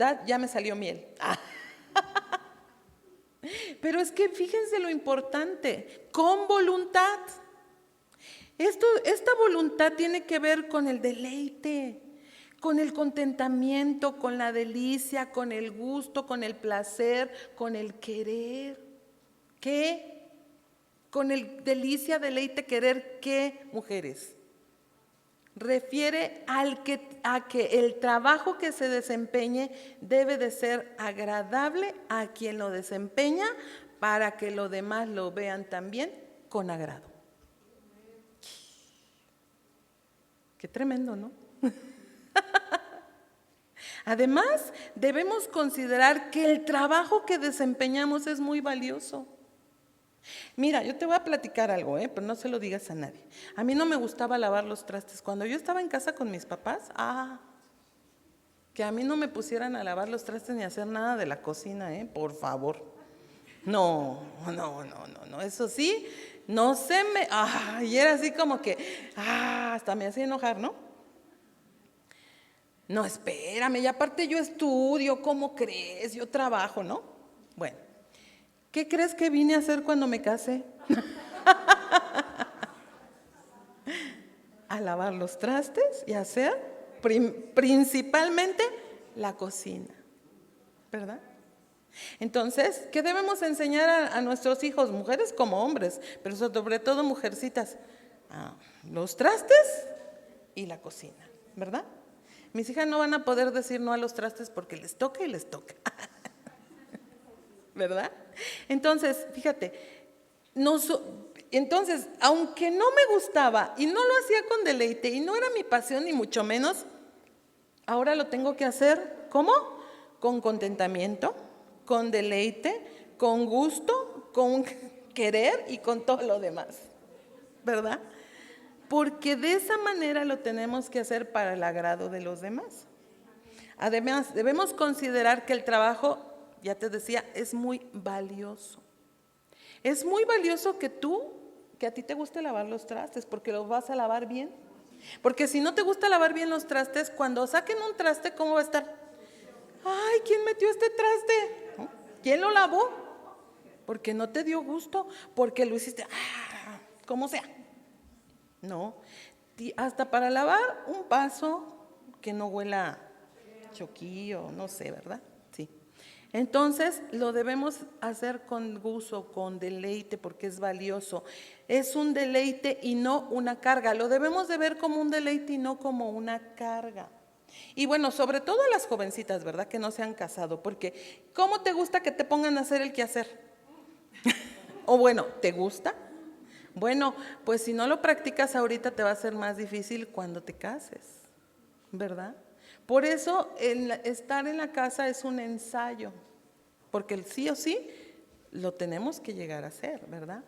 voluntad, ya me salió miel. Pero es que fíjense lo importante, con voluntad. Esta voluntad tiene que ver con el deleite, con el contentamiento, con la delicia, con el gusto, con el placer, con el querer. ¿Qué? Con el delicia, deleite, querer, ¿qué, mujeres? Refiere a que el trabajo que se desempeñe debe de ser agradable a quien lo desempeña para que los demás lo vean también con agrado. Qué tremendo, ¿no? Además, debemos considerar que el trabajo que desempeñamos es muy valioso. Mira, yo te voy a platicar algo, pero no se lo digas a nadie. A mí no me gustaba lavar los trastes. Cuando yo estaba en casa con mis papás, que a mí no me pusieran a lavar los trastes ni a hacer nada de la cocina, por favor. No, eso sí, no se me, y era así como que, hasta me hacía enojar, ¿no? No, espérame, y aparte yo estudio, ¿cómo crees? Yo trabajo, ¿no? Bueno, ¿qué crees que vine a hacer cuando me casé? A lavar los trastes y a hacer principalmente la cocina, ¿verdad? Entonces, ¿qué debemos enseñar a nuestros hijos, mujeres como hombres, pero sobre todo mujercitas? Los trastes y la cocina, ¿verdad? Mis hijas no van a poder decir no a los trastes porque les toca y les toca, ¿verdad? Entonces, fíjate, entonces, aunque no me gustaba y no lo hacía con deleite y no era mi pasión ni mucho menos, ahora lo tengo que hacer, ¿cómo? Con contentamiento, con deleite, con gusto, con querer y con todo lo demás, ¿verdad? Porque de esa manera lo tenemos que hacer para el agrado de los demás. Además, debemos considerar que el trabajo, ya te decía, es muy valioso. Es muy valioso que a ti te guste lavar los trastes, porque los vas a lavar bien. Porque si no te gusta lavar bien los trastes, cuando saquen un traste, ¿cómo va a estar? Ay, ¿quién metió este traste? ¿Quién lo lavó? Porque no te dio gusto, porque lo hiciste, como sea. No, hasta para lavar un vaso que no huela choquillo, no sé, ¿verdad? Sí. Entonces lo debemos hacer con gusto, con deleite, porque es valioso. Es un deleite y no una carga. Lo debemos de ver como un deleite y no como una carga. Y bueno, sobre todo a las jovencitas, ¿verdad? Que no se han casado, porque ¿cómo te gusta que te pongan a hacer el quehacer? O bueno, ¿te gusta? Bueno, pues si no lo practicas ahorita te va a ser más difícil cuando te cases, ¿verdad? Por eso estar en la casa es un ensayo, porque el sí o sí lo tenemos que llegar a hacer, ¿verdad?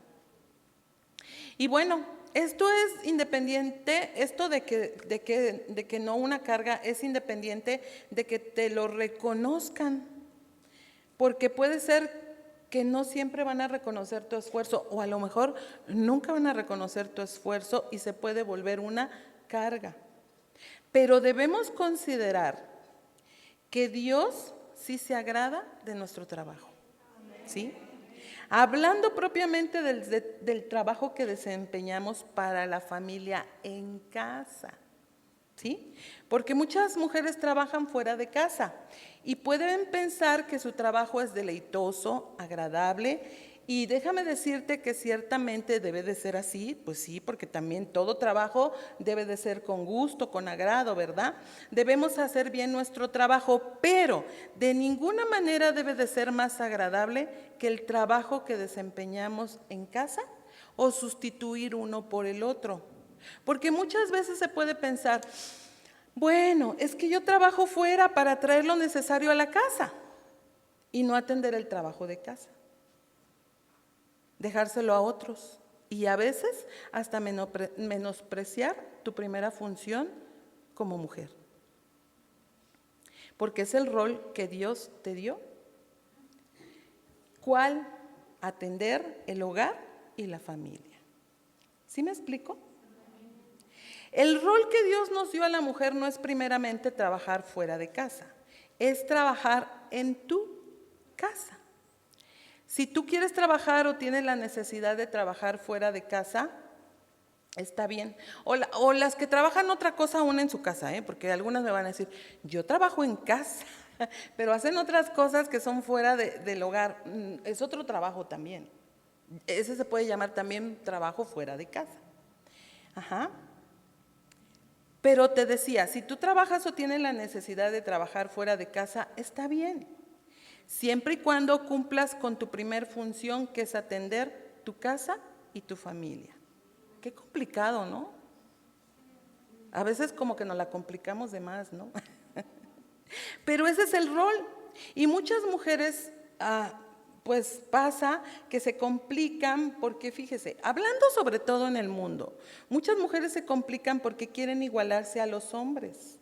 Y bueno, esto es independiente, esto de que no una carga es independiente de que te lo reconozcan, porque puede ser que no siempre van a reconocer tu esfuerzo, o a lo mejor nunca van a reconocer tu esfuerzo y se puede volver una carga. Pero debemos considerar que Dios sí se agrada de nuestro trabajo, ¿sí? Hablando propiamente del trabajo que desempeñamos para la familia en casa, ¿sí? Porque muchas mujeres trabajan fuera de casa y pueden pensar que su trabajo es deleitoso, agradable, y déjame decirte que ciertamente debe de ser así, pues sí, porque también todo trabajo debe de ser con gusto, con agrado, ¿verdad? Debemos hacer bien nuestro trabajo, pero de ninguna manera debe de ser más agradable que el trabajo que desempeñamos en casa o sustituir uno por el otro. Porque muchas veces se puede pensar, bueno, es que yo trabajo fuera para traer lo necesario a la casa y no atender el trabajo de casa. Dejárselo a otros y a veces hasta menospreciar tu primera función como mujer. Porque es el rol que Dios te dio. ¿Cuál? Atender el hogar y la familia. ¿Sí me explico? El rol que Dios nos dio a la mujer no es primeramente trabajar fuera de casa. es trabajar en tu casa. Si tú quieres trabajar o tienes la necesidad de trabajar fuera de casa, está bien. O las que trabajan otra cosa aún en su casa, porque algunas me van a decir, yo trabajo en casa, pero hacen otras cosas que son fuera del hogar. Es otro trabajo también. Ese se puede llamar también trabajo fuera de casa. Ajá. Pero te decía, si tú trabajas o tienes la necesidad de trabajar fuera de casa, está bien. Siempre y cuando cumplas con tu primer función, que es atender tu casa y tu familia. Qué complicado, ¿no? A veces como que nos la complicamos de más, ¿no? Pero ese es el rol. Y muchas mujeres, pues pasa que se complican porque, fíjese, hablando sobre todo en el mundo, muchas mujeres se complican porque quieren igualarse a los hombres.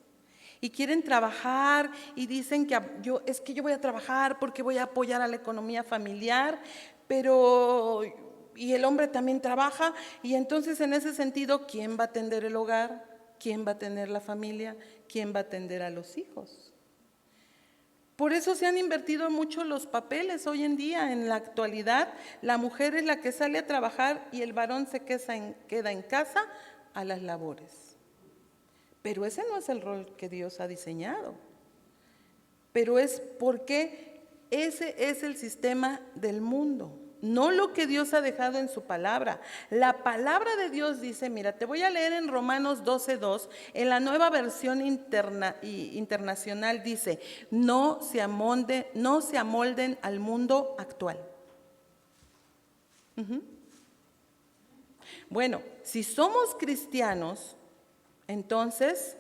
Y quieren trabajar y dicen que yo voy a trabajar porque voy a apoyar a la economía familiar, pero y el hombre también trabaja, y entonces en ese sentido, ¿quién va a atender el hogar? ¿Quién va a atender la familia? ¿Quién va a atender a los hijos? Por eso se han invertido mucho los papeles hoy en día. En la actualidad, la mujer es la que sale a trabajar y el varón se queda en casa a las labores. Pero ese no es el rol que Dios ha diseñado. Pero es porque ese es el sistema del mundo, no lo que Dios ha dejado en su palabra. La palabra de Dios dice, mira, te voy a leer en Romanos 12:2, en la Nueva Versión Internacional dice, no se amolden al mundo actual. Bueno, si somos cristianos, entonces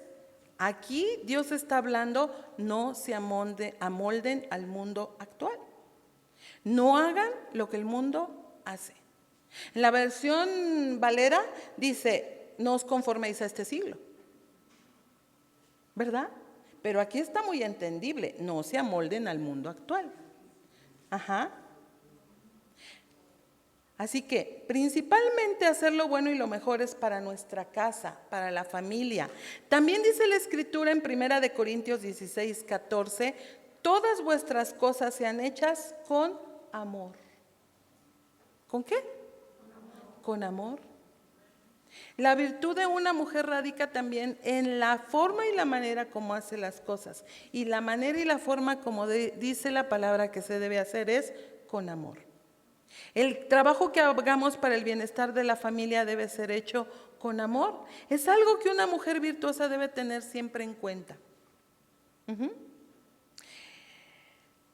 aquí Dios está hablando, no se amolden al mundo actual. No hagan lo que el mundo hace. En la versión Valera dice, no os conforméis a este siglo, ¿verdad? Pero aquí está muy entendible, no se amolden al mundo actual. Ajá. Así que principalmente hacer lo bueno y lo mejor es para nuestra casa, para la familia. También dice la Escritura en 1 Corintios 16:14, todas vuestras cosas sean hechas con amor. ¿Con qué? Con amor. La virtud de una mujer radica también en la forma y la manera como hace las cosas. Y la manera y la forma como dice la palabra que se debe hacer es con amor. El trabajo que hagamos para el bienestar de la familia debe ser hecho con amor. Es algo que una mujer virtuosa debe tener siempre en cuenta.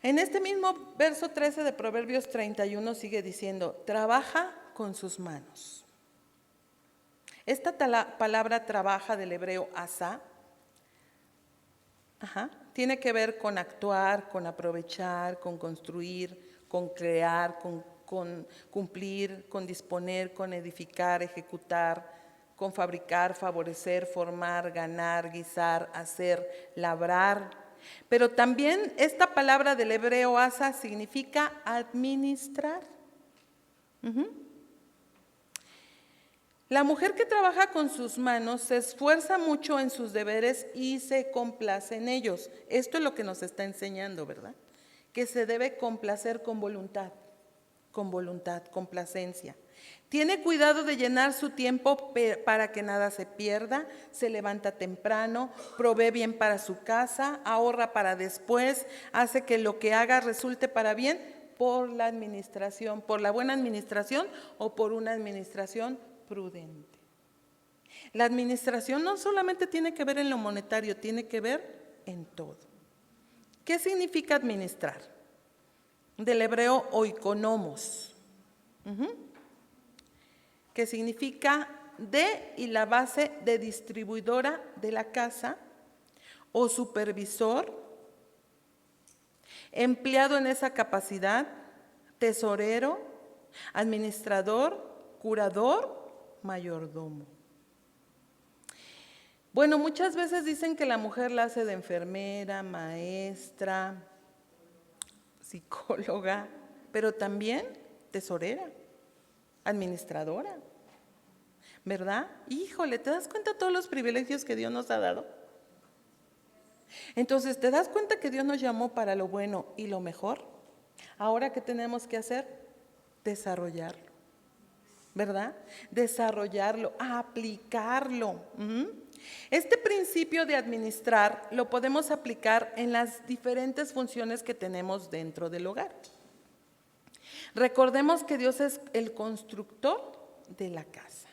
En este mismo verso 13 de Proverbios 31 sigue diciendo, trabaja con sus manos. Esta palabra trabaja del hebreo asá, tiene que ver con actuar, con aprovechar, con construir, con crear, con cumplir, con disponer, con edificar, ejecutar, con fabricar, favorecer, formar, ganar, guisar, hacer, labrar. Pero también esta palabra del hebreo asa significa administrar. La mujer que trabaja con sus manos se esfuerza mucho en sus deberes y se complace en ellos. Esto es lo que nos está enseñando, ¿verdad? Que se debe complacer con voluntad, complacencia. Tiene cuidado de llenar su tiempo para que nada se pierda, se levanta temprano, provee bien para su casa, ahorra para después, hace que lo que haga resulte para bien por la administración, por la buena administración o por una administración prudente. La administración no solamente tiene que ver en lo monetario, tiene que ver en todo. ¿Qué significa administrar? Del hebreo oikonomos, que significa de y la base de distribuidora de la casa o supervisor, empleado en esa capacidad, tesorero, administrador, curador, mayordomo. Bueno, muchas veces dicen que la mujer la hace de enfermera, maestra, psicóloga, pero también tesorera, administradora, ¿verdad? Híjole, ¿te das cuenta de todos los privilegios que Dios nos ha dado? Entonces, ¿te das cuenta que Dios nos llamó para lo bueno y lo mejor? Ahora, ¿qué tenemos que hacer? Desarrollarlo, ¿verdad? Desarrollarlo, aplicarlo. Este principio de administrar lo podemos aplicar en las diferentes funciones que tenemos dentro del hogar. Recordemos que Dios es el constructor de la casa.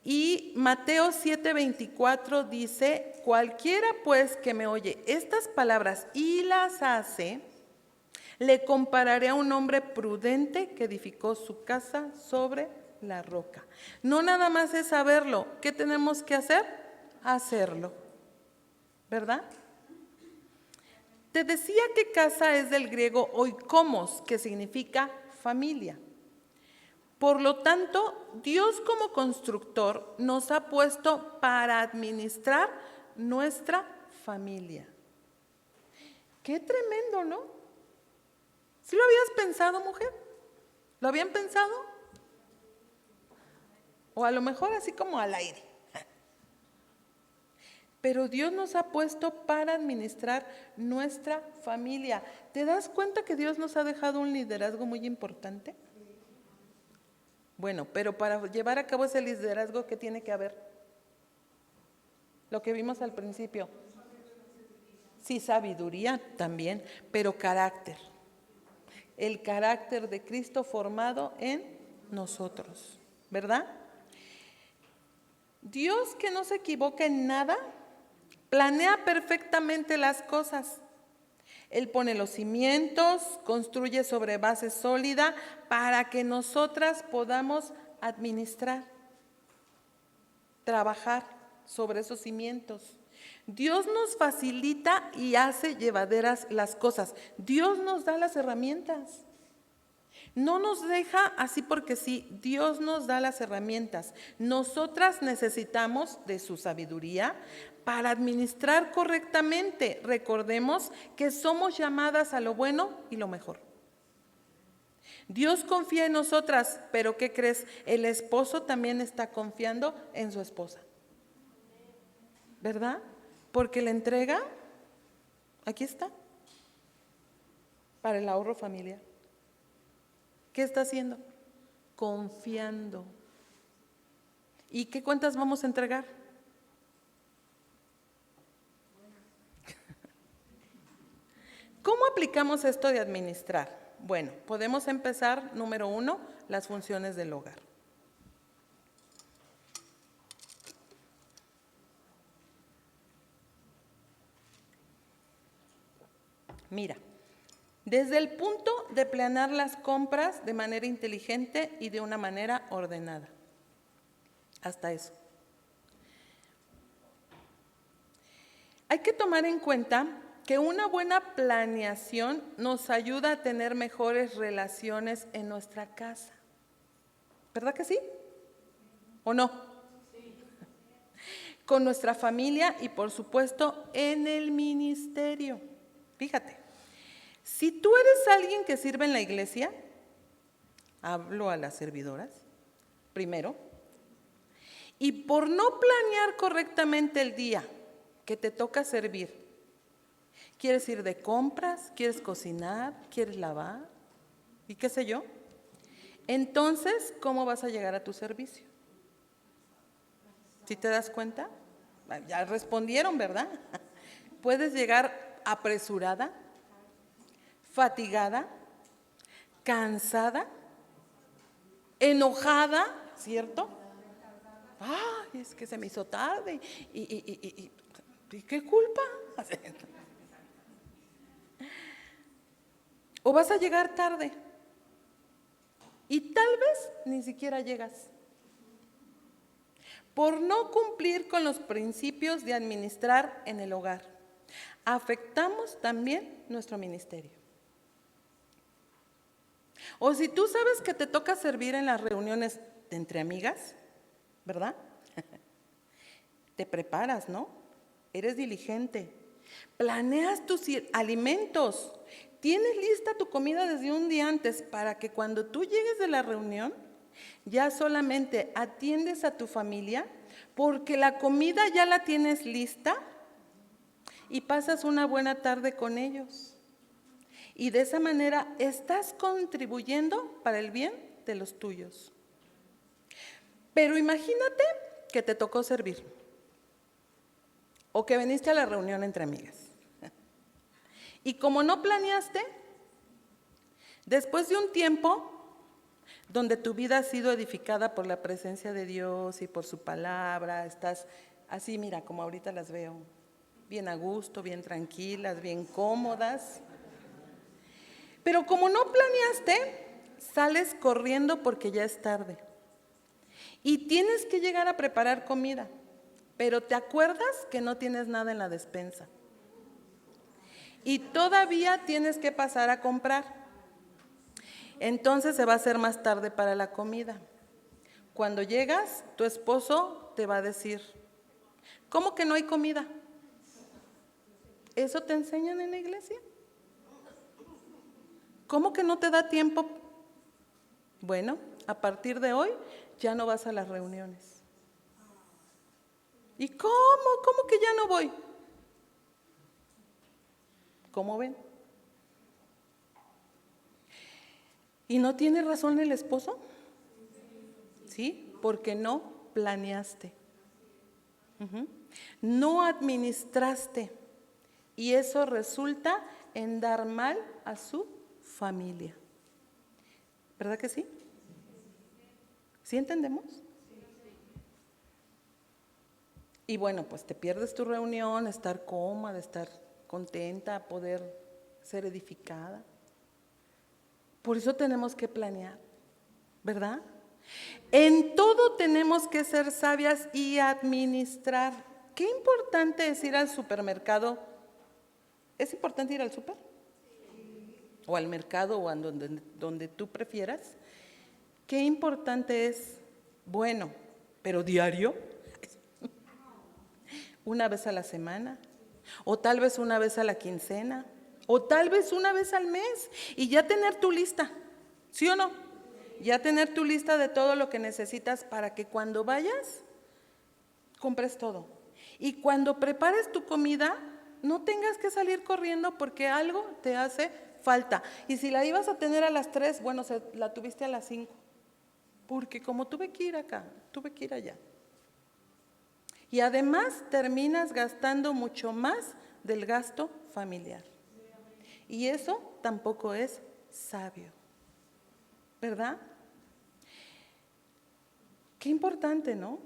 Y Mateo 7:24 dice, cualquiera pues que me oye estas palabras y las hace, le compararé a un hombre prudente que edificó su casa sobre la roca. No nada más es saberlo, ¿qué tenemos que hacer? Hacerlo, ¿verdad? Te decía que casa es del griego oikomos, que significa familia. Por lo tanto, Dios como constructor nos ha puesto para administrar nuestra familia. Qué tremendo, ¿no? ¿Sí lo habías pensado, mujer? ¿Lo habían pensado? O a lo mejor así como al aire. Pero Dios nos ha puesto para administrar nuestra familia. ¿Te das cuenta que Dios nos ha dejado un liderazgo muy importante? Bueno, pero para llevar a cabo ese liderazgo, ¿qué tiene que haber? Lo que vimos al principio. Sí, sabiduría también, pero carácter. El carácter de Cristo formado en nosotros, ¿verdad? Dios, que no se equivoca en nada, planea perfectamente las cosas. Él pone los cimientos, construye sobre base sólida para que nosotras podamos administrar, trabajar sobre esos cimientos. Dios nos facilita y hace llevaderas las cosas. Dios nos da las herramientas. No nos deja así porque sí, Dios nos da las herramientas. Nosotras necesitamos de su sabiduría para administrar correctamente. Recordemos que somos llamadas a lo bueno y lo mejor. Dios confía en nosotras, pero ¿qué crees? El esposo también está confiando en su esposa, ¿verdad? Porque la entrega, aquí está, para el ahorro familiar. ¿Qué está haciendo? Confiando. ¿Y qué cuentas vamos a entregar? ¿Cómo aplicamos esto de administrar? Bueno, podemos empezar, número 1, las funciones del hogar. Mira, desde el punto de planear las compras de manera inteligente y de una manera ordenada. Hasta eso. Hay que tomar en cuenta que una buena planeación nos ayuda a tener mejores relaciones en nuestra casa. ¿Verdad que sí? ¿O no? Sí. Con nuestra familia y por supuesto en el ministerio. Fíjate, si tú eres alguien que sirve en la iglesia, hablo a las servidoras, primero, y por no planear correctamente el día que te toca servir, ¿quieres ir de compras? ¿Quieres cocinar? ¿Quieres lavar? ¿Y qué sé yo? Entonces, ¿cómo vas a llegar a tu servicio? ¿Sí te das cuenta? Ya respondieron, ¿verdad? Puedes llegar apresurada, fatigada, cansada, enojada, ¿cierto? Ay, es que se me hizo tarde. ¿Y qué culpa? O vas a llegar tarde y tal vez ni siquiera llegas. Por no cumplir con los principios de administrar en el hogar, afectamos también nuestro ministerio. O si tú sabes que te toca servir en las reuniones de entre amigas, ¿verdad? Te preparas, ¿no? Eres diligente. Planeas tus alimentos. Tienes lista tu comida desde un día antes para que cuando tú llegues de la reunión, ya solamente atiendes a tu familia porque la comida ya la tienes lista y pasas una buena tarde con ellos. Y de esa manera estás contribuyendo para el bien de los tuyos. Pero imagínate que te tocó servir o que viniste a la reunión entre amigas. Y como no planeaste, después de un tiempo donde tu vida ha sido edificada por la presencia de Dios y por su palabra, estás así, mira, como ahorita las veo, bien a gusto, bien tranquilas, bien cómodas. Pero como no planeaste, sales corriendo porque ya es tarde. Y tienes que llegar a preparar comida, pero te acuerdas que no tienes nada en la despensa. Y todavía tienes que pasar a comprar. Entonces se va a hacer más tarde para la comida. Cuando llegas, tu esposo te va a decir, ¿cómo que no hay comida? ¿Eso te enseñan en la iglesia? ¿Cómo que no te da tiempo? Bueno, a partir de hoy ya no vas a las reuniones. ¿Y cómo? ¿Cómo que ya no voy? ¿Cómo ven? ¿Y no tiene razón el esposo? Sí, porque no planeaste. No administraste. Y eso resulta en dar mal a su familia. ¿Verdad que sí? ¿Sí entendemos? Y bueno, pues te pierdes tu reunión, estar cómoda, estar contenta, poder ser edificada. Por eso tenemos que planear, ¿verdad? En todo tenemos que ser sabias y administrar. Qué importante es ir al supermercado. ¿Es importante ir al súper? O al mercado o a donde tú prefieras. Qué importante es, bueno, pero diario, una vez a la semana, o tal vez una vez a la quincena, o tal vez una vez al mes, y ya tener tu lista, ¿sí o no? Ya tener tu lista de todo lo que necesitas para que cuando vayas, compres todo. Y cuando prepares tu comida, no tengas que salir corriendo porque algo te hace falta. Y si la ibas a tener a las 3, bueno, la tuviste a las 5. Porque como tuve que ir acá, tuve que ir allá. Y además terminas gastando mucho más del gasto familiar. Y eso tampoco es sabio, ¿verdad? Qué importante, ¿no?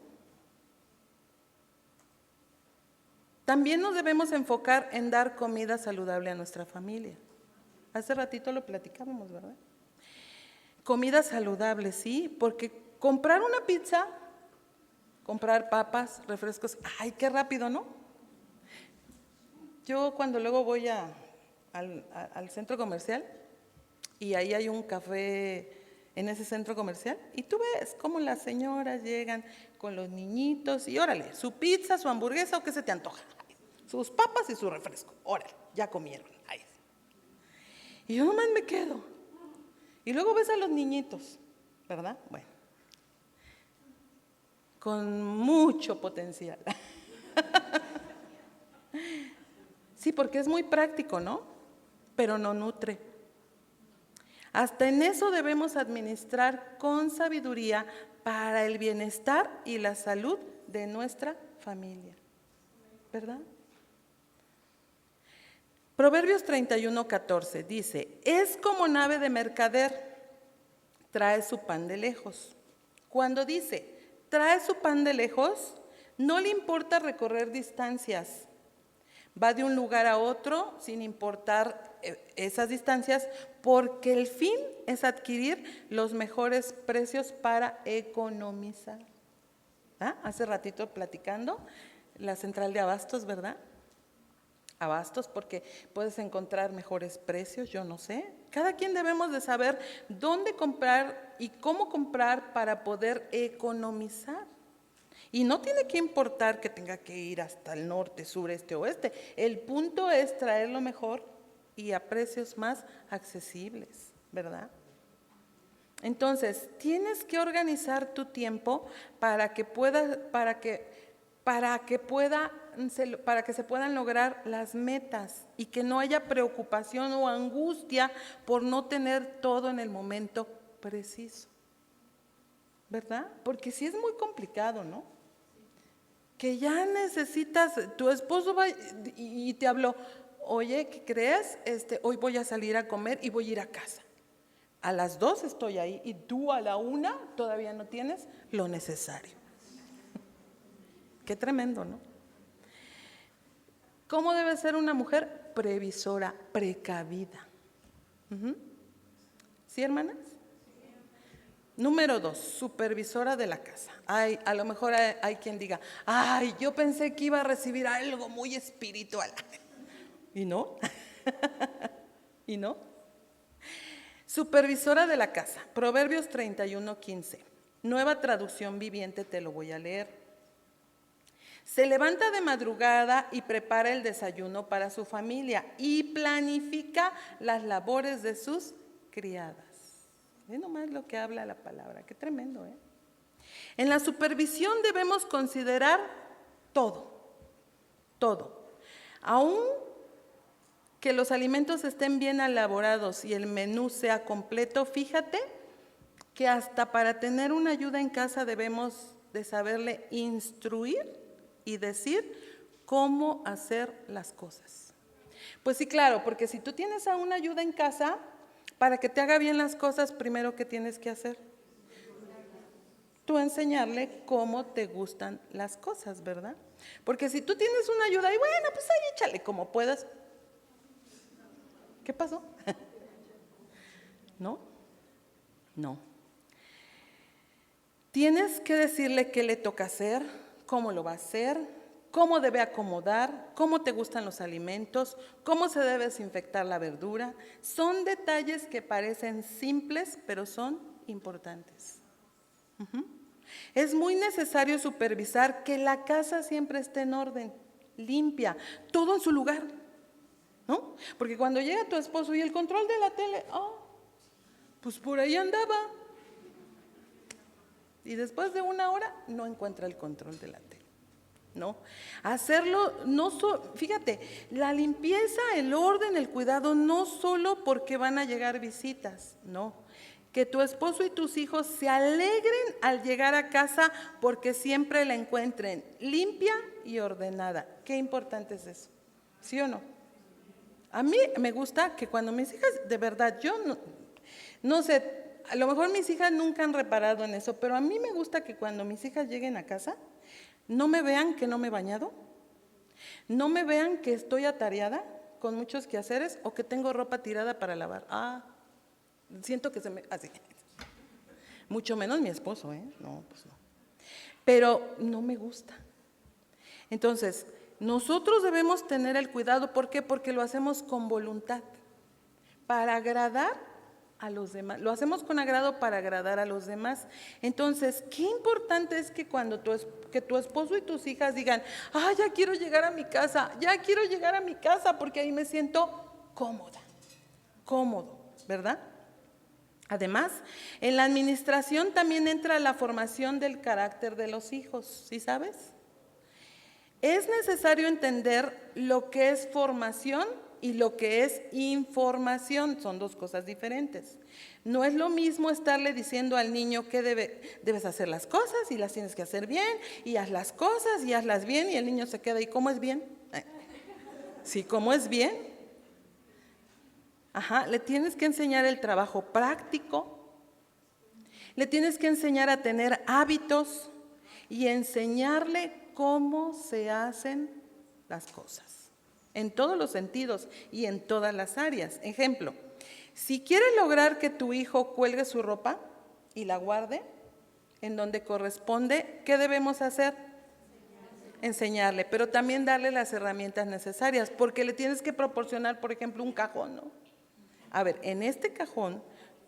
También nos debemos enfocar en dar comida saludable a nuestra familia. Hace ratito lo platicábamos, ¿verdad? Comida saludable, sí, porque comprar una pizza, comprar papas, refrescos, ¡ay, qué rápido!, ¿no? Yo cuando luego voy al centro comercial y ahí hay un café en ese centro comercial y tú ves cómo las señoras llegan con los niñitos y órale, su pizza, su hamburguesa o qué se te antoja, sus papas y su refresco, órale, ya comieron. Ahí. Y yo nomás me quedo. Y luego ves a los niñitos, ¿verdad? Bueno, con mucho potencial. Sí, porque es muy práctico, ¿no? Pero no nutre. Hasta en eso debemos administrar con sabiduría para el bienestar y la salud de nuestra familia, ¿verdad? Proverbios 31:14 dice, es como nave de mercader, trae su pan de lejos. Cuando dice, trae su pan de lejos, no le importa recorrer distancias. Va de un lugar a otro sin importar esas distancias porque el fin es adquirir los mejores precios para economizar. Hace ratito platicando, la central de abastos, ¿verdad? Abastos porque puedes encontrar mejores precios, yo no sé. Cada quien debemos de saber dónde comprar y cómo comprar para poder economizar. Y no tiene que importar que tenga que ir hasta el norte, sur, este, oeste. El punto es traer lo mejor y a precios más accesibles, ¿verdad? Entonces, tienes que organizar tu tiempo para que pueda para que se puedan lograr las metas y que no haya preocupación o angustia por no tener todo en el momento preciso, ¿verdad? Porque sí es muy complicado, ¿no? Que ya necesitas, tu esposo va y te habló, oye, ¿qué crees? Hoy voy a salir a comer y voy a ir a casa. A las 2 estoy ahí y tú a la 1 todavía no tienes lo necesario. Qué tremendo, ¿no? ¿Cómo debe ser una mujer? Previsora, precavida. ¿Sí, hermanas? Número 2, supervisora de la casa. A lo mejor hay quien diga, ay, yo pensé que iba a recibir algo muy espiritual. ¿Y no? ¿Y no? Supervisora de la casa, Proverbios 31:15. Nueva traducción viviente, te lo voy a leer. Se levanta de madrugada y prepara el desayuno para su familia y planifica las labores de sus criadas. Ve nomás lo que habla la palabra, qué tremendo, ¿eh? En la supervisión debemos considerar todo, todo. Aún que los alimentos estén bien elaborados y el menú sea completo, fíjate que hasta para tener una ayuda en casa debemos de saberle instruir y decir cómo hacer las cosas. Pues sí, claro, porque si tú tienes a una ayuda en casa, para que te haga bien las cosas, primero, ¿qué tienes que hacer? Tú enseñarle cómo te gustan las cosas, ¿verdad? Porque si tú tienes una ayuda y bueno, pues ahí échale como puedas. ¿Qué pasó? ¿No? No. Tienes que decirle qué le toca hacer, cómo lo va a hacer, cómo debe acomodar, cómo te gustan los alimentos, cómo se debe desinfectar la verdura. Son detalles que parecen simples, pero son importantes. Es muy necesario supervisar que la casa siempre esté en orden, limpia, todo en su lugar, ¿no? Porque cuando llega tu esposo y el control de la tele, pues por ahí andaba. Y después de 1 hora no encuentra el control de la tele, ¿no? Hacerlo, fíjate, la limpieza, el orden, el cuidado, no solo porque van a llegar visitas, no. Que tu esposo y tus hijos se alegren al llegar a casa porque siempre la encuentren limpia y ordenada. Qué importante es eso, ¿sí o no? A mí me gusta que cuando mis hijas, de verdad, yo no sé, a lo mejor mis hijas nunca han reparado en eso, pero a mí me gusta que cuando mis hijas lleguen a casa, no me vean que no me he bañado, no me vean que estoy atareada con muchos quehaceres o que tengo ropa tirada para lavar. Siento que se me... así. Mucho menos mi esposo, ¿eh? No, pues no. Pero no me gusta. Entonces, nosotros debemos tener el cuidado. ¿Por qué? Porque lo hacemos con voluntad, para agradar a los demás. Lo hacemos con agrado para agradar a los demás. Entonces, qué importante es que cuando que tu esposo y tus hijas digan, ya quiero llegar a mi casa, ya quiero llegar a mi casa porque ahí me siento cómoda, cómodo, ¿verdad? Además, en la administración también entra la formación del carácter de los hijos, ¿sí sabes? Es necesario entender lo que es formación y lo que es información. Son 2 cosas diferentes. No es lo mismo estarle diciendo al niño que debes hacer las cosas y las tienes que hacer bien, y haz las cosas y hazlas bien, y el niño se queda, ¿y cómo es bien? Sí, ¿cómo es bien? Le tienes que enseñar el trabajo práctico, le tienes que enseñar a tener hábitos y enseñarle cómo se hacen las cosas, en todos los sentidos y en todas las áreas. Ejemplo, si quieres lograr que tu hijo cuelgue su ropa y la guarde en donde corresponde, ¿qué debemos hacer? Enseñarle, pero también darle las herramientas necesarias, porque le tienes que proporcionar, por ejemplo, un cajón, ¿no? A ver, en este cajón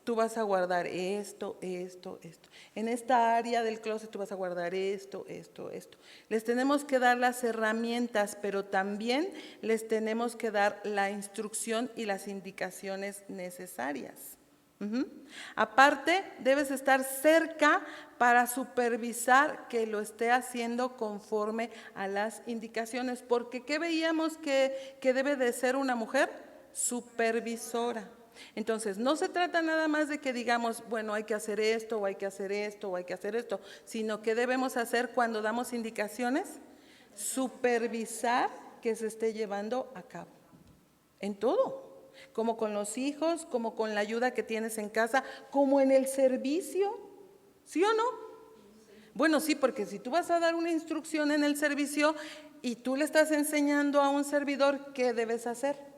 tú vas a guardar esto, esto, esto. En esta área del closet tú vas a guardar esto, esto, esto. Les tenemos que dar las herramientas, pero también les tenemos que dar la instrucción y las indicaciones necesarias. Ujú. Aparte, debes estar cerca para supervisar que lo esté haciendo conforme a las indicaciones. Porque ¿qué veíamos que debe de ser una mujer? Supervisora. Entonces, no se trata nada más de que digamos, bueno, hay que hacer esto, o hay que hacer esto, o hay que hacer esto, sino que debemos hacer cuando damos indicaciones, supervisar que se esté llevando a cabo. En todo, como con los hijos, como con la ayuda que tienes en casa, como en el servicio, ¿sí o no? Bueno, sí, porque si tú vas a dar una instrucción en el servicio y tú le estás enseñando a un servidor, ¿qué debes hacer?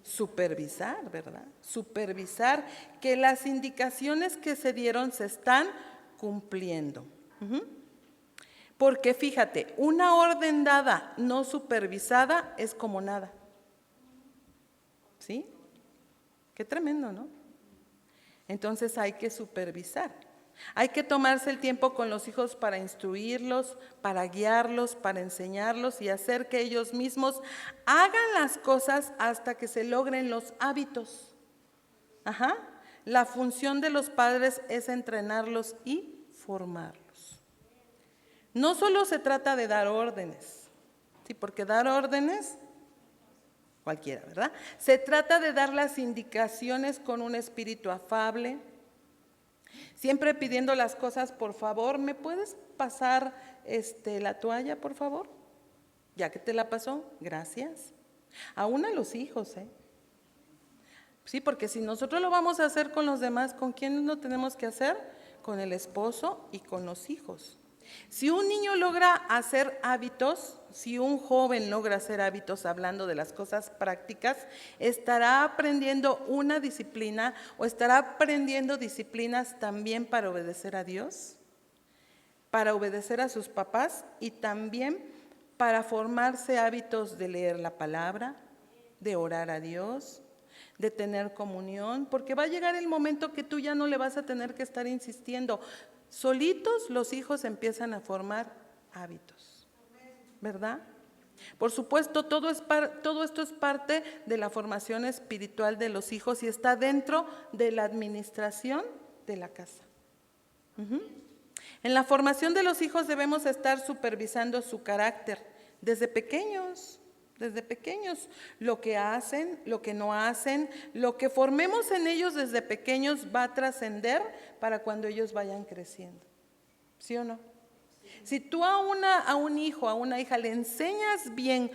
Supervisar, ¿verdad? Supervisar que las indicaciones que se dieron se están cumpliendo. Porque fíjate, una orden dada no supervisada es como nada. ¿Sí? Qué tremendo, ¿no? Entonces hay que supervisar. Hay que tomarse el tiempo con los hijos para instruirlos, para guiarlos, para enseñarlos y hacer que ellos mismos hagan las cosas hasta que se logren los hábitos. Ajá. La función de los padres es entrenarlos y formarlos. No solo se trata de dar órdenes, ¿sí? Porque dar órdenes cualquiera, ¿verdad? Se trata de dar las indicaciones con un espíritu afable, siempre pidiendo las cosas, por favor, ¿me puedes pasar la toalla, por favor? Ya que te la pasó, gracias. Aún a los hijos, ¿eh? Sí, porque si nosotros lo vamos a hacer con los demás, ¿con quién lo tenemos que hacer? Con el esposo y con los hijos. Si un niño logra hacer hábitos, si un joven logra hacer hábitos hablando de las cosas prácticas, estará aprendiendo una disciplina o estará aprendiendo disciplinas también para obedecer a Dios, para obedecer a sus papás y también para formarse hábitos de leer la palabra, de orar a Dios, de tener comunión, porque va a llegar el momento que tú ya no le vas a tener que estar insistiendo. Solitos los hijos empiezan a formar hábitos, ¿verdad? Por supuesto, todo esto es parte de la formación espiritual de los hijos y está dentro de la administración de la casa. En la formación de los hijos debemos estar supervisando su carácter desde pequeños, lo que hacen, lo que no hacen, lo que formemos en ellos desde pequeños va a trascender para cuando ellos vayan creciendo. ¿Sí o no? Si tú a un hijo, a una hija le enseñas bien,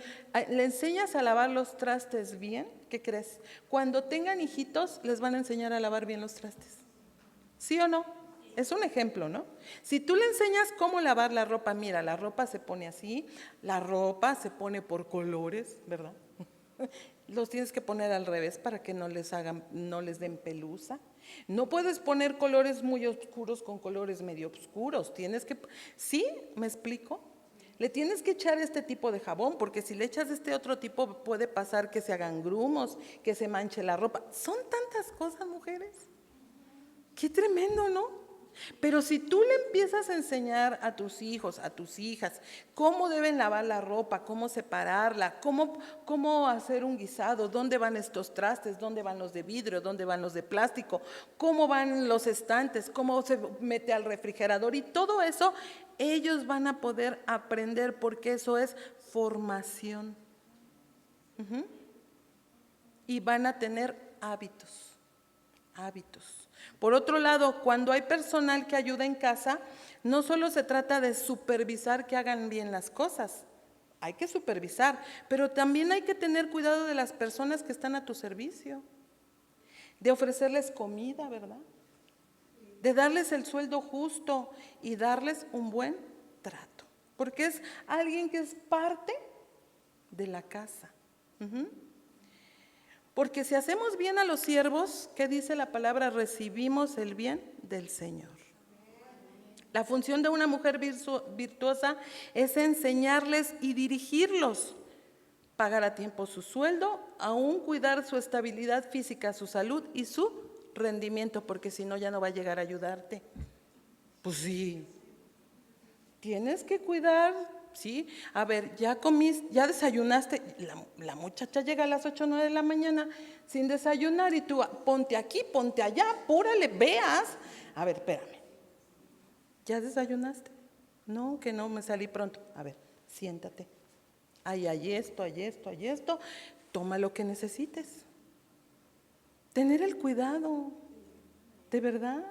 le enseñas a lavar los trastes bien, ¿qué crees? Cuando tengan hijitos les van a enseñar a lavar bien los trastes. ¿Sí o no? Es un ejemplo, ¿no? Si tú le enseñas cómo lavar la ropa, mira, la ropa se pone así, la ropa se pone por colores, ¿verdad? Los tienes que poner al revés para que no les den pelusa. No puedes poner colores muy oscuros con colores medio oscuros. ¿Sí? ¿Me explico? Le tienes que echar este tipo de jabón, porque si le echas este otro tipo puede pasar que se hagan grumos, que se manche la ropa. Son tantas cosas, mujeres. Qué tremendo, ¿no? Pero si tú le empiezas a enseñar a tus hijos, a tus hijas, cómo deben lavar la ropa, cómo separarla, cómo hacer un guisado, dónde van estos trastes, dónde van los de vidrio, dónde van los de plástico, cómo van los estantes, cómo se mete al refrigerador y todo eso, ellos van a poder aprender porque eso es formación. Y van a tener hábitos. Por otro lado, cuando hay personal que ayuda en casa, no solo se trata de supervisar que hagan bien las cosas, hay que supervisar, pero también hay que tener cuidado de las personas que están a tu servicio, de ofrecerles comida, ¿verdad? De darles el sueldo justo y darles un buen trato, porque es alguien que es parte de la casa. Porque si hacemos bien a los siervos, ¿qué dice la palabra? Recibimos el bien del Señor. La función de una mujer virtuosa es enseñarles y dirigirlos, pagar a tiempo su sueldo, aún cuidar su estabilidad física, su salud y su rendimiento, porque si no ya no va a llegar a ayudarte. Pues sí, tienes que cuidar ¿sí? A ver, ya comiste, ya desayunaste. La muchacha llega a las 8 o 9 de la mañana sin desayunar y tú ponte aquí, ponte allá, apúrale, veas. A ver, espérame. ¿Ya desayunaste? No, que no, me salí pronto. A ver, siéntate. Hay esto, hay esto, hay esto. Toma lo que necesites. Tener el cuidado, de verdad.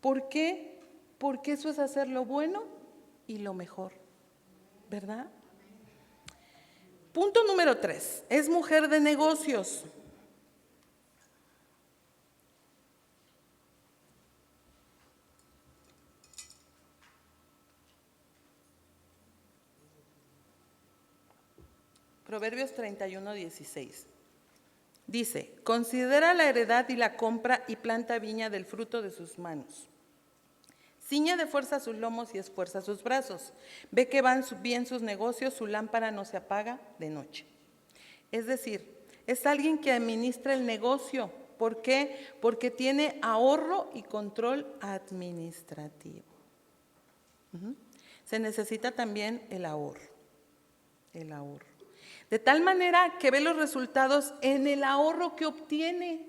¿Por qué? Porque eso es hacer lo bueno y lo mejor, ¿verdad? Punto número 3, es mujer de negocios. Proverbios 31:16. Dice, considera la heredad y la compra y planta viña del fruto de sus manos. Ciñe de fuerza sus lomos y esfuerza sus brazos. Ve que van bien sus negocios, su lámpara no se apaga de noche. Es decir, es alguien que administra el negocio. ¿Por qué? Porque tiene ahorro y control administrativo. Se necesita también el ahorro. El ahorro. De tal manera que ve los resultados en el ahorro que obtiene.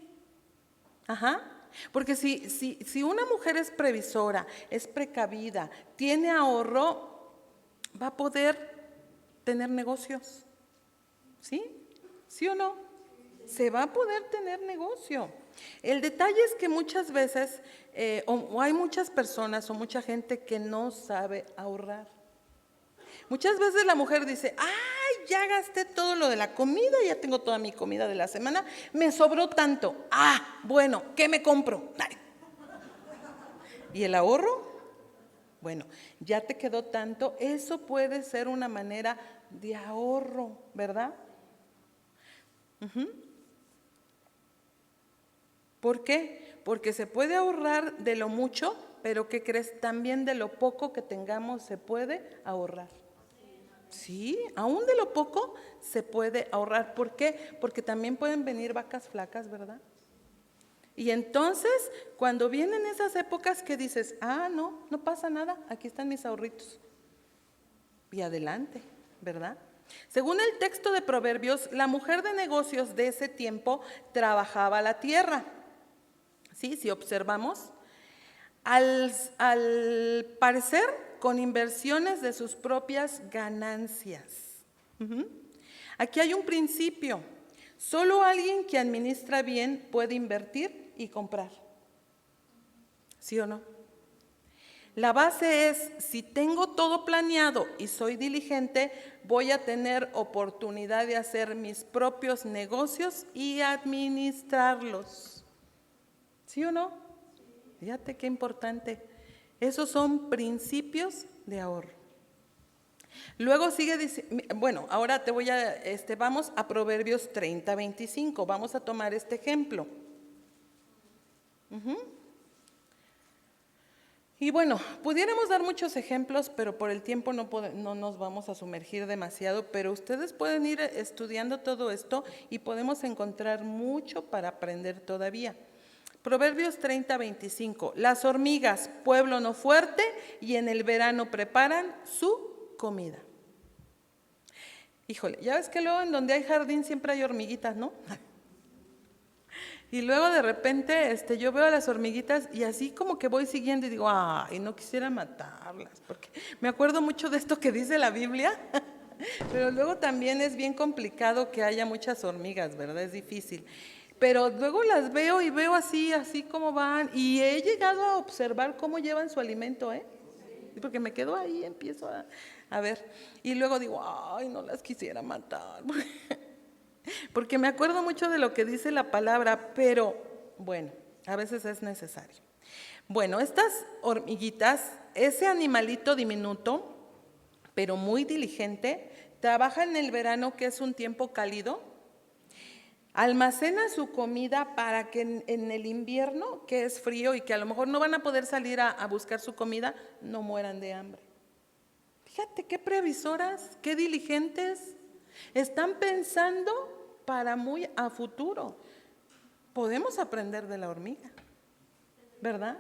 Porque si una mujer es previsora, es precavida, tiene ahorro, va a poder tener negocios. ¿Sí? ¿Sí o no? Se va a poder tener negocio. El detalle es que muchas veces o hay muchas personas o mucha gente que no sabe ahorrar. Muchas veces la mujer dice, ay, ya gasté todo lo de la comida, ya tengo toda mi comida de la semana, me sobró tanto. Bueno, ¿qué me compro? Ay. ¿Y el ahorro? Bueno, ya te quedó tanto, eso puede ser una manera de ahorro, ¿verdad? ¿Por qué? Porque se puede ahorrar de lo mucho, pero ¿qué crees? También de lo poco que tengamos se puede ahorrar. Sí, aún de lo poco se puede ahorrar. ¿Por qué? Porque también pueden venir vacas flacas, ¿verdad? Y entonces, cuando vienen esas épocas que dices, no pasa nada, aquí están mis ahorritos. Y adelante, ¿verdad? Según el texto de Proverbios, la mujer de negocios de ese tiempo trabajaba la tierra. ¿Sí? Si observamos, al parecer con inversiones de sus propias ganancias. Aquí hay un principio. Solo alguien que administra bien puede invertir y comprar. ¿Sí o no? La base es, si tengo todo planeado y soy diligente, voy a tener oportunidad de hacer mis propios negocios y administrarlos. ¿Sí o no? Fíjate qué importante. Esos son principios de ahorro. Luego sigue diciendo, bueno, ahora vamos a Proverbios 30:25. Vamos a tomar este ejemplo. Y bueno, pudiéramos dar muchos ejemplos, pero por el tiempo no nos vamos a sumergir demasiado, pero ustedes pueden ir estudiando todo esto y podemos encontrar mucho para aprender todavía. Proverbios 30:25. Las hormigas, pueblo no fuerte, y en el verano preparan su comida. Híjole, ya ves que luego en donde hay jardín siempre hay hormiguitas, ¿no? Y luego de repente yo veo a las hormiguitas y así como que voy siguiendo y digo, ay, no quisiera matarlas, porque me acuerdo mucho de esto que dice la Biblia, pero luego también es bien complicado que haya muchas hormigas, ¿verdad? Es difícil. Pero luego las veo y veo así como van, y he llegado a observar cómo llevan su alimento, porque me quedo ahí, empiezo a ver, y luego digo, ay, no las quisiera matar, porque me acuerdo mucho de lo que dice la palabra, pero bueno, a veces es necesario. Bueno, estas hormiguitas, ese animalito diminuto, pero muy diligente, trabaja en el verano, que es un tiempo cálido. Almacena su comida para que en el invierno, que es frío y que a lo mejor no van a poder salir a buscar su comida, no mueran de hambre. Fíjate qué previsoras, qué diligentes. Están pensando para muy a futuro. Podemos aprender de la hormiga, ¿verdad?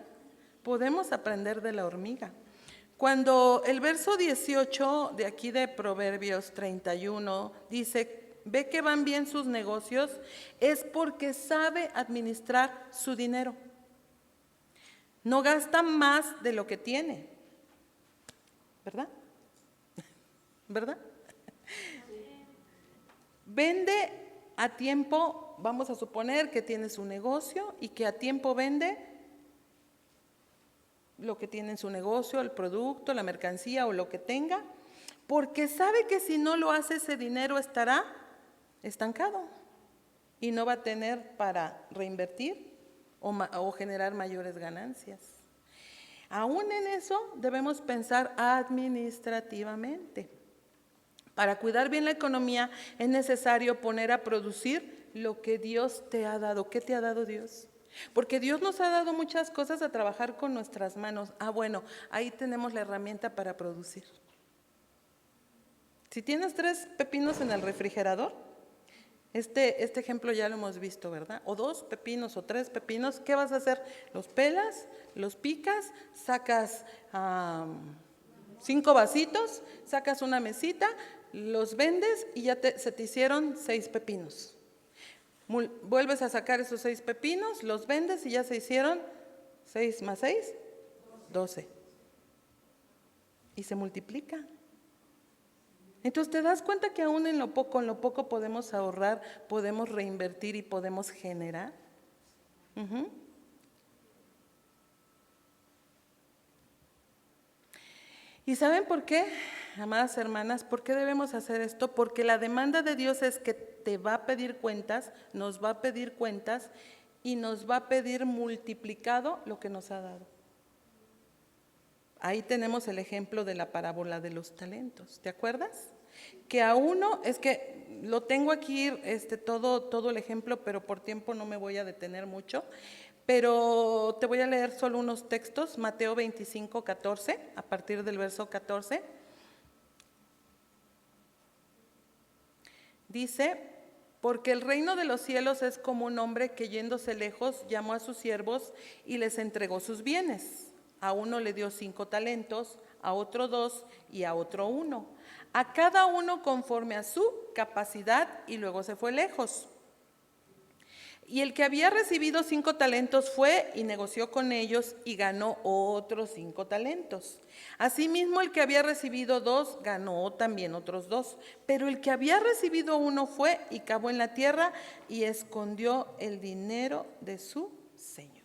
Podemos aprender de la hormiga. Cuando el verso 18 de aquí de Proverbios 31 dice, ve que van bien sus negocios, es porque sabe administrar su dinero. No gasta más de lo que tiene, ¿verdad? ¿Verdad? Vende a tiempo, vamos a suponer que tiene su negocio y que a tiempo vende lo que tiene en su negocio, el producto, la mercancía o lo que tenga, porque sabe que si no lo hace ese dinero estará estancado y no va a tener para reinvertir o generar mayores ganancias. Aún en eso debemos pensar administrativamente. Para cuidar bien la economía es necesario poner a producir lo que Dios te ha dado. ¿Qué te ha dado Dios? Porque Dios nos ha dado muchas cosas a trabajar con nuestras manos. Bueno, ahí tenemos la herramienta para producir. Si tienes 3 pepinos en el refrigerador, este ejemplo ya lo hemos visto, ¿verdad? O 2 pepinos o 3 pepinos, ¿qué vas a hacer? Los pelas, los picas, sacas 5 vasitos, sacas una mesita, los vendes y ya se te hicieron 6 pepinos. Vuelves a sacar esos 6 pepinos, los vendes y ya se hicieron 6 más 6, 12. Y se multiplica. Entonces te das cuenta que aún en lo poco podemos ahorrar, podemos reinvertir y podemos generar. ¿Y saben por qué, amadas hermanas? ¿Por qué debemos hacer esto? Porque la demanda de Dios es que te va a pedir cuentas, nos va a pedir cuentas y nos va a pedir multiplicado lo que nos ha dado. Ahí tenemos el ejemplo de la parábola de los talentos, ¿te acuerdas? Que a uno, es que lo tengo aquí todo el ejemplo, pero por tiempo no me voy a detener mucho, pero te voy a leer solo unos textos, Mateo 25, 14, a partir del verso 14. Dice, porque el reino de los cielos es como un hombre que yéndose lejos llamó a sus siervos y les entregó sus bienes. A uno le dio 5 talentos, a otro 2 y a otro 1. A cada uno conforme a su capacidad y luego se fue lejos. Y el que había recibido 5 talentos fue y negoció con ellos y ganó otros 5 talentos. Asimismo el que había recibido 2 ganó también otros 2. Pero el que había recibido 1 fue y cavó en la tierra y escondió el dinero de su señor.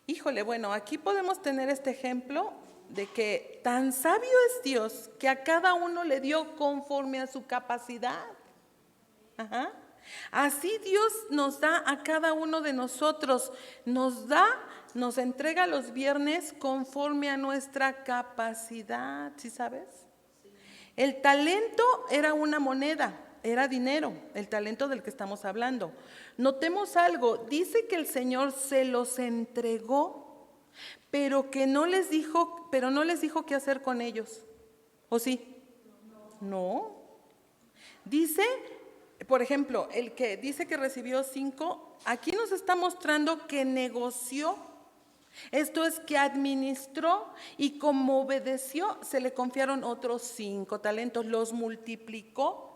Híjole, bueno, aquí podemos tener este ejemplo de que tan sabio es Dios que a cada uno le dio conforme a su capacidad. Así Dios nos da a cada uno de nosotros, nos entrega los viernes conforme a nuestra capacidad, ¿sí sabes? El talento era una moneda, era dinero, el talento del que estamos hablando. Notemos algo, dice que el Señor se los entregó, pero no les dijo qué hacer con ellos. ¿O sí? No. Dice, por ejemplo, el que dice que recibió 5, aquí nos está mostrando que negoció. Esto es que administró y como obedeció, se le confiaron otros 5 talentos, los multiplicó.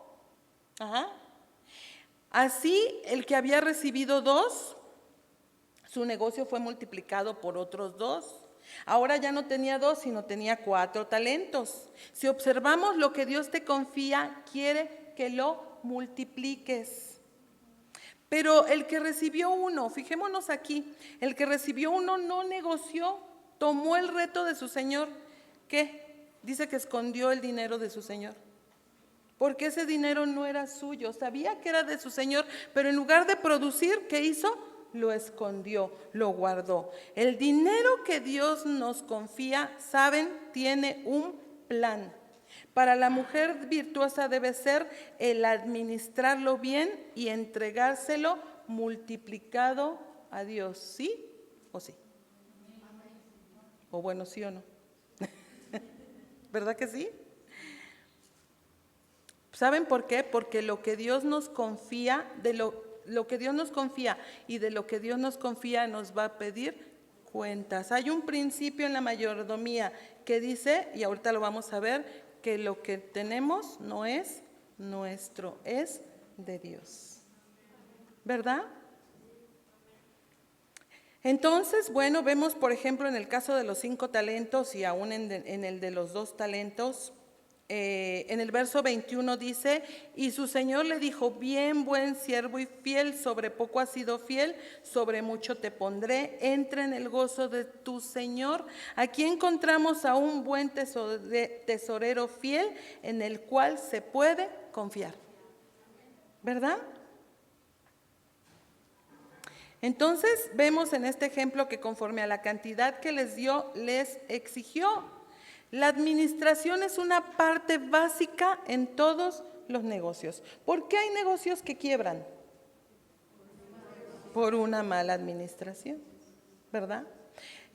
Así, el que había recibido 2, su negocio fue multiplicado por otros 2. Ahora ya no tenía 2, sino tenía 4 talentos. Si observamos lo que Dios te confía, quiere que lo multipliques. Pero el que recibió 1, fijémonos aquí, el que recibió 1 no negoció, tomó el reto de su señor. ¿Qué? Dice que escondió el dinero de su señor. Porque ese dinero no era suyo, sabía que era de su señor, pero en lugar de producir, ¿qué hizo? Lo escondió, lo guardó. El dinero que Dios nos confía, ¿saben? Tiene un plan. Para la mujer virtuosa debe ser el administrarlo bien y entregárselo multiplicado a Dios. ¿Sí o sí? O bueno, sí o no. ¿Verdad que sí? ¿Saben por qué? Porque lo que Dios nos confía, lo que Dios nos confía y de lo que Dios nos confía nos va a pedir cuentas. Hay un principio en la mayordomía que dice, y ahorita lo vamos a ver, que lo que tenemos no es nuestro, es de Dios. ¿Verdad? Entonces, bueno, vemos por ejemplo en el caso de los 5 talentos y aún en el de los 2 talentos, en el verso 21 dice, y su Señor le dijo, bien, buen siervo y fiel, sobre poco has sido fiel, sobre mucho te pondré, entra en el gozo de tu Señor. Aquí encontramos a un buen tesorero fiel en el cual se puede confiar, ¿verdad? Entonces vemos en este ejemplo que conforme a la cantidad que les dio, les exigió. La administración es una parte básica en todos los negocios. ¿Por qué hay negocios que quiebran? Por una mala administración, ¿verdad?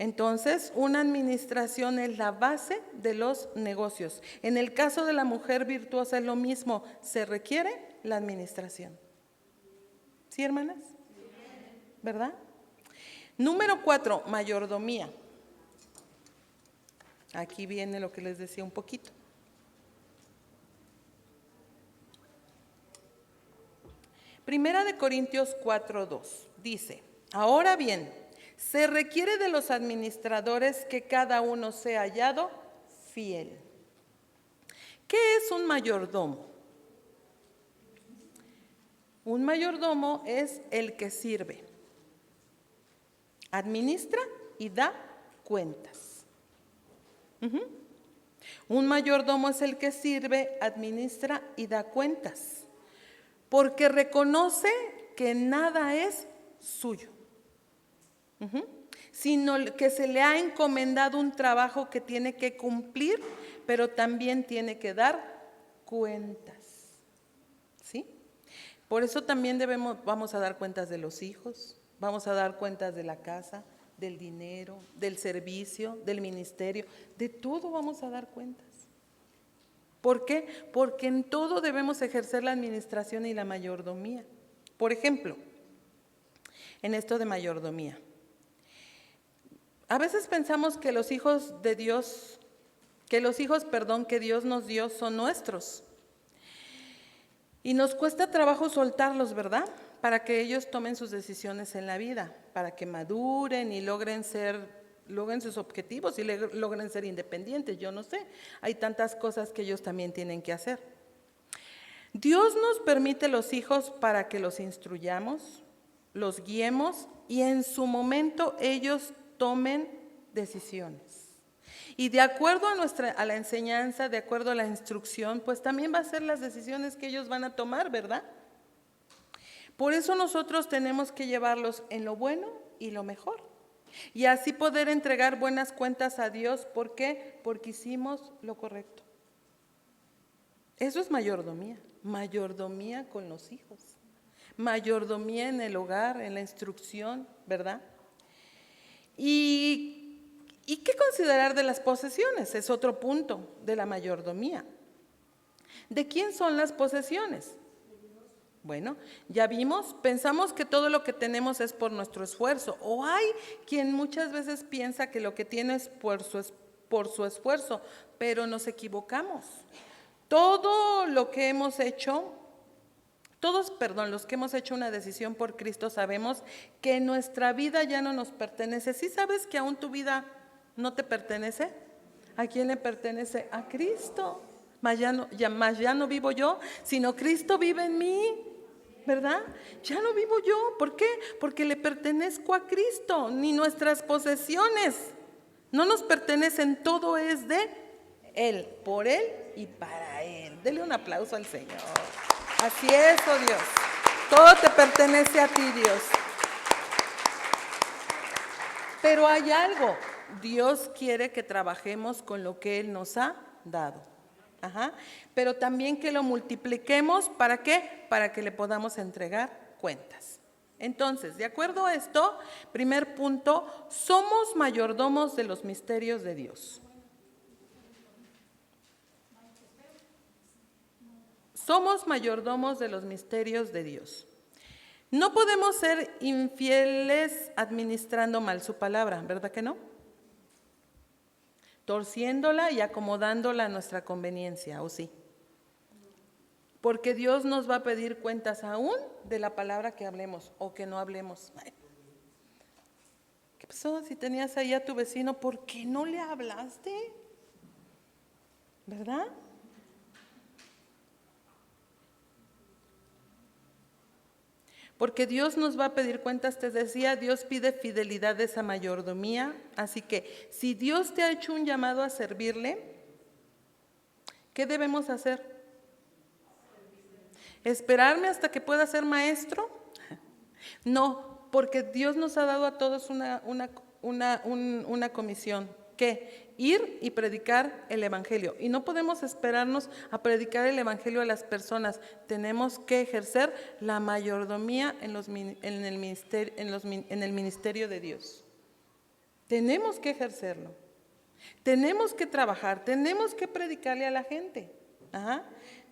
Entonces, una administración es la base de los negocios. En el caso de la mujer virtuosa es lo mismo, se requiere la administración. ¿Sí, hermanas? ¿Verdad? Número 4, mayordomía. Aquí viene lo que les decía un poquito. Primera de Corintios 4:2 dice, ahora bien, se requiere de los administradores que cada uno sea hallado fiel. ¿Qué es un mayordomo? Un mayordomo es el que sirve, administra y da cuentas. Un mayordomo es el que sirve, administra y da cuentas, porque reconoce que nada es suyo, sino que se le ha encomendado un trabajo que tiene que cumplir, pero también tiene que dar cuentas. ¿Sí? Por eso también vamos a dar cuentas de los hijos, vamos a dar cuentas de la casa, del dinero, del servicio, del ministerio, de todo vamos a dar cuentas. ¿Por qué? Porque en todo debemos ejercer la administración y la mayordomía. Por ejemplo, en esto de mayordomía, a veces pensamos que los hijos de Dios, que Dios nos dio son nuestros. Y nos cuesta trabajo soltarlos, ¿verdad? Para que ellos tomen sus decisiones en la vida, para que maduren y logren sus objetivos y logren ser independientes. Yo no sé, hay tantas cosas que ellos también tienen que hacer. Dios nos permite los hijos para que los instruyamos, los guiemos y en su momento ellos tomen decisiones. Y de acuerdo a la enseñanza, de acuerdo a la instrucción, pues también va a ser las decisiones que ellos van a tomar, ¿verdad? Por eso nosotros tenemos que llevarlos en lo bueno y lo mejor. Y así poder entregar buenas cuentas a Dios. ¿Por qué? Porque hicimos lo correcto. Eso es mayordomía. Mayordomía con los hijos. Mayordomía en el hogar, en la instrucción, ¿verdad? ¿Y qué considerar de las posesiones? Es otro punto de la mayordomía. ¿De quién son las posesiones? Bueno, ya vimos, pensamos que todo lo que tenemos es por nuestro esfuerzo. O hay quien muchas veces piensa que lo que tiene es por su esfuerzo, pero nos equivocamos. Todo lo que hemos hecho, los que hemos hecho una decisión por Cristo, sabemos que nuestra vida ya no nos pertenece. ¿Sí sabes que aún tu vida no te pertenece? ¿A quién le pertenece? A Cristo. Mas ya no vivo yo, sino Cristo vive en mí, ¿verdad? Ya no vivo yo. ¿Por qué? Porque le pertenezco a Cristo. Ni nuestras posesiones no nos pertenecen, todo es de Él, por Él y para Él. Dele un aplauso al Señor. Así es, oh Dios. Todo te pertenece a ti, Dios. Pero hay algo. Dios quiere que trabajemos con lo que Él nos ha dado. Pero también que lo multipliquemos, ¿para qué? Para que le podamos entregar cuentas. Entonces, de acuerdo a esto, primer punto, somos mayordomos de los misterios de Dios. Somos mayordomos de los misterios de Dios. No podemos ser infieles administrando mal su palabra, ¿verdad que no? Torciéndola y acomodándola a nuestra conveniencia, ¿o sí? Porque Dios nos va a pedir cuentas aún de la palabra que hablemos o que no hablemos. ¿Qué pasó? Si tenías ahí a tu vecino, ¿por qué no le hablaste? ¿Verdad? Porque Dios nos va a pedir cuentas, te decía, Dios pide fidelidad de esa mayordomía. Así que si Dios te ha hecho un llamado a servirle, ¿qué debemos hacer? ¿Esperarme hasta que pueda ser maestro? No, porque Dios nos ha dado a todos una comisión. ¿Qué? Ir y predicar el Evangelio. Y no podemos esperarnos a predicar el Evangelio a las personas. Tenemos que ejercer la mayordomía en el ministerio de Dios. Tenemos que ejercerlo. Tenemos que trabajar, tenemos que predicarle a la gente. Ajá.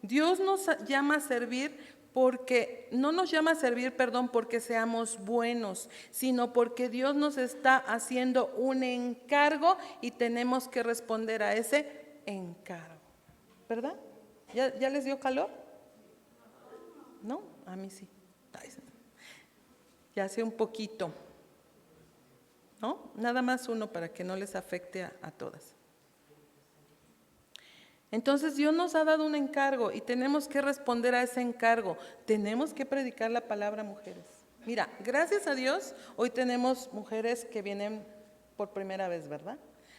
Dios nos llama a servir porque, no nos llama a servir, porque seamos buenos, sino porque Dios nos está haciendo un encargo y tenemos que responder a ese encargo. ¿Verdad? ¿Ya les dio calor? ¿No? A mí sí. Ya hace un poquito. ¿No? Nada más uno para que no les afecte a todas. Entonces Dios nos ha dado un encargo y tenemos que responder a ese encargo. Tenemos que predicar la palabra, mujeres. Mira, gracias a Dios, hoy tenemos mujeres que vienen por primera vez, ¿verdad?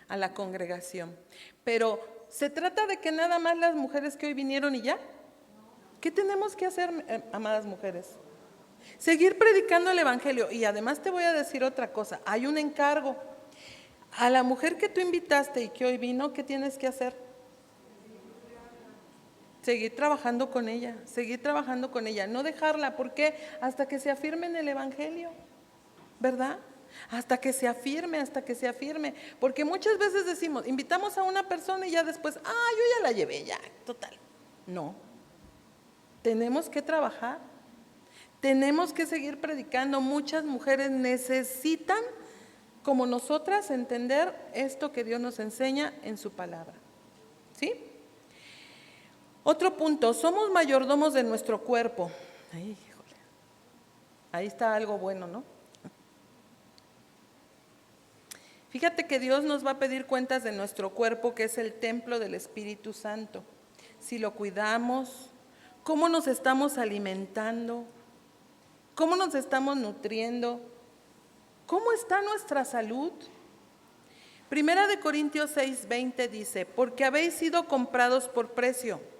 A la congregación. Pero, ¿se trata de que nada más las mujeres que hoy vinieron y ya? ¿Qué tenemos que hacer, amadas mujeres? Seguir predicando el Evangelio. Y además te voy a decir otra cosa, hay un encargo. A la mujer que tú invitaste y que hoy vino, ¿qué tienes que hacer? Seguir trabajando con ella, no dejarla, ¿por qué? Hasta que se afirme en el Evangelio, ¿verdad? Hasta que se afirme, porque muchas veces decimos, invitamos a una persona y ya después, yo ya la llevé, ya, total. No, tenemos que trabajar, tenemos que seguir predicando. Muchas mujeres necesitan, como nosotras, entender esto que Dios nos enseña en su palabra, ¿sí? Otro punto, somos mayordomos de nuestro cuerpo. Ahí está algo bueno, ¿no? Fíjate que Dios nos va a pedir cuentas de nuestro cuerpo, que es el templo del Espíritu Santo. Si lo cuidamos, cómo nos estamos alimentando, cómo nos estamos nutriendo, cómo está nuestra salud. Primera de Corintios 6:20 dice, porque habéis sido comprados por precio.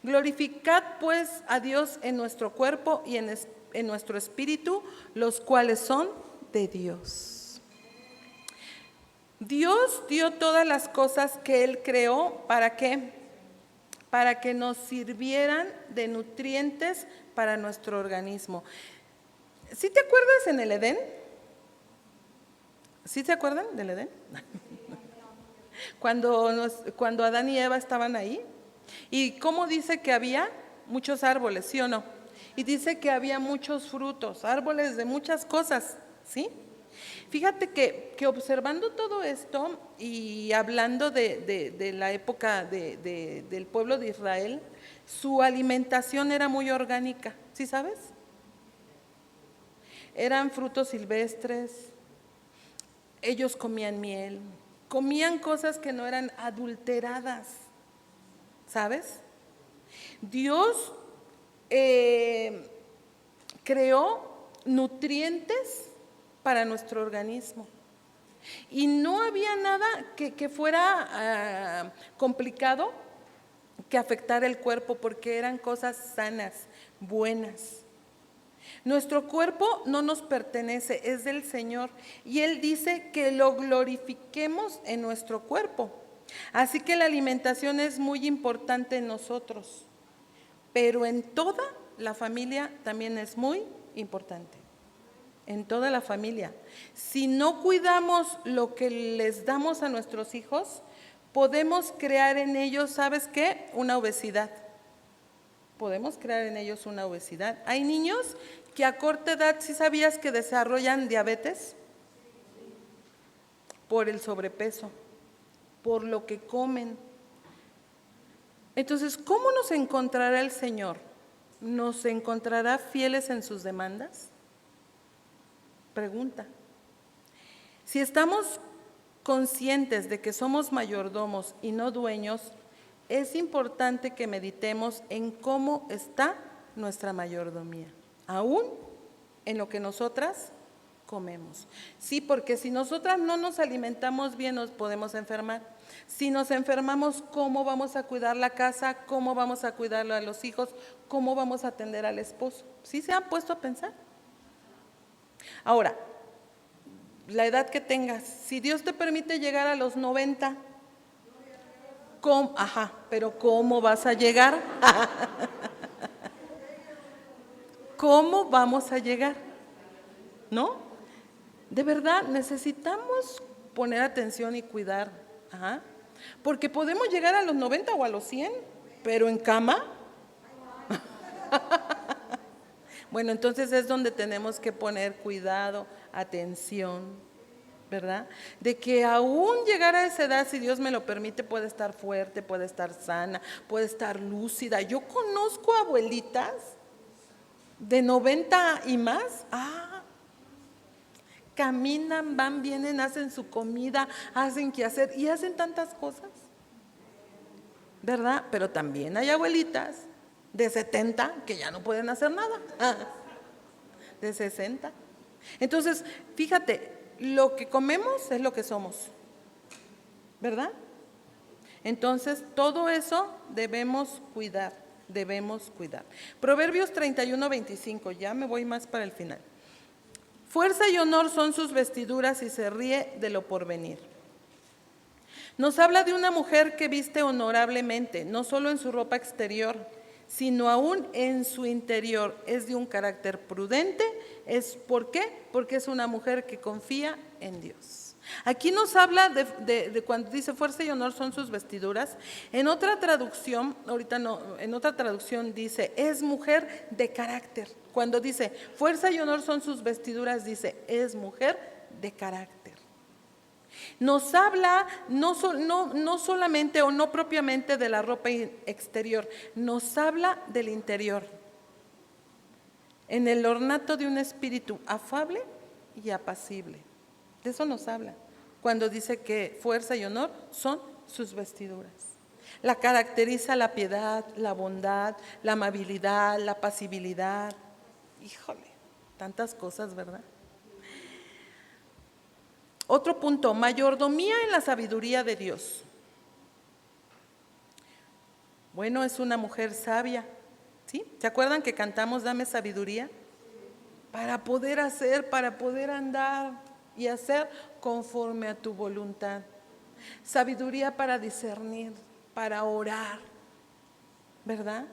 Glorificad pues a Dios en nuestro cuerpo y en nuestro espíritu, los cuales son de Dios. Dios dio todas las cosas que Él creó, ¿para qué? Para que nos sirvieran de nutrientes para nuestro organismo. ¿Sí te acuerdas en el Edén? ¿Sí se acuerdan del Edén? Cuando Adán y Eva estaban ahí. ¿Y cómo dice que había? Muchos árboles, ¿sí o no? Y dice que había muchos frutos, árboles de muchas cosas, ¿sí? Fíjate que observando todo esto y hablando de la época del pueblo de Israel, su alimentación era muy orgánica, ¿sí sabes? Eran frutos silvestres, ellos comían miel, comían cosas que no eran adulteradas, ¿sabes? Dios creó nutrientes para nuestro organismo y no había nada que fuera complicado que afectara el cuerpo, porque eran cosas sanas, buenas. Nuestro cuerpo no nos pertenece, es del Señor, y Él dice que lo glorifiquemos en nuestro cuerpo. Así que la alimentación es muy importante en nosotros, pero en toda la familia también es muy importante. En toda la familia. Si no cuidamos lo que les damos a nuestros hijos, podemos crear en ellos, ¿sabes qué? Una obesidad. Podemos crear en ellos una obesidad. Hay niños que a corta edad, ¿sí sabías que desarrollan diabetes? Por el sobrepeso, por lo que comen. Entonces, ¿cómo nos encontrará el Señor? ¿Nos encontrará fieles en sus demandas? Pregunta. Si estamos conscientes de que somos mayordomos y no dueños, es importante que meditemos en cómo está nuestra mayordomía, aún en lo que nosotras comemos. Sí, porque si nosotras no nos alimentamos bien, nos podemos enfermar. Si nos enfermamos, ¿cómo vamos a cuidar la casa? ¿Cómo vamos a cuidar a los hijos? ¿Cómo vamos a atender al esposo? ¿Sí se han puesto a pensar? Ahora, la edad que tengas, si Dios te permite llegar a los 90, ¿cómo? Pero ¿cómo vas a llegar? ¿Cómo vamos a llegar? ¿No? De verdad, necesitamos poner atención y cuidar. Porque podemos llegar a los 90 o a los 100, pero en cama. Bueno, entonces es donde tenemos que poner cuidado, atención, ¿verdad? De que aún llegar a esa edad, si Dios me lo permite, puede estar fuerte, puede estar sana, puede estar lúcida. Yo conozco abuelitas de 90 y más. Caminan, van, vienen, hacen su comida, hacen qué hacer y hacen tantas cosas, ¿verdad? Pero también hay abuelitas de 70 que ya no pueden hacer nada, de 60. Entonces, fíjate, lo que comemos es lo que somos, ¿verdad? Entonces, todo eso debemos cuidar, Proverbios 31:25, ya me voy más para el final. Fuerza y honor son sus vestiduras y se ríe de lo porvenir. Nos habla de una mujer que viste honorablemente, no solo en su ropa exterior, sino aún en su interior. Es de un carácter prudente. ¿Por qué? Porque es una mujer que confía en Dios. Aquí nos habla de cuando dice fuerza y honor son sus vestiduras. En otra traducción, en otra traducción dice, es mujer de carácter. Cuando dice fuerza y honor son sus vestiduras, dice, es mujer de carácter. Nos habla no solamente o no propiamente de la ropa exterior, nos habla del interior. En el ornato de un espíritu afable y apacible. De eso nos habla, cuando dice que fuerza y honor son sus vestiduras. La caracteriza la piedad, la bondad, la amabilidad, la apacibilidad. Híjole, tantas cosas, ¿verdad? Otro punto, mayordomía en la sabiduría de Dios. Bueno, es una mujer sabia, ¿sí? ¿Se acuerdan que cantamos Dame sabiduría? Para poder hacer, para poder andar y hacer conforme a tu voluntad. Sabiduría para discernir, para orar, ¿verdad?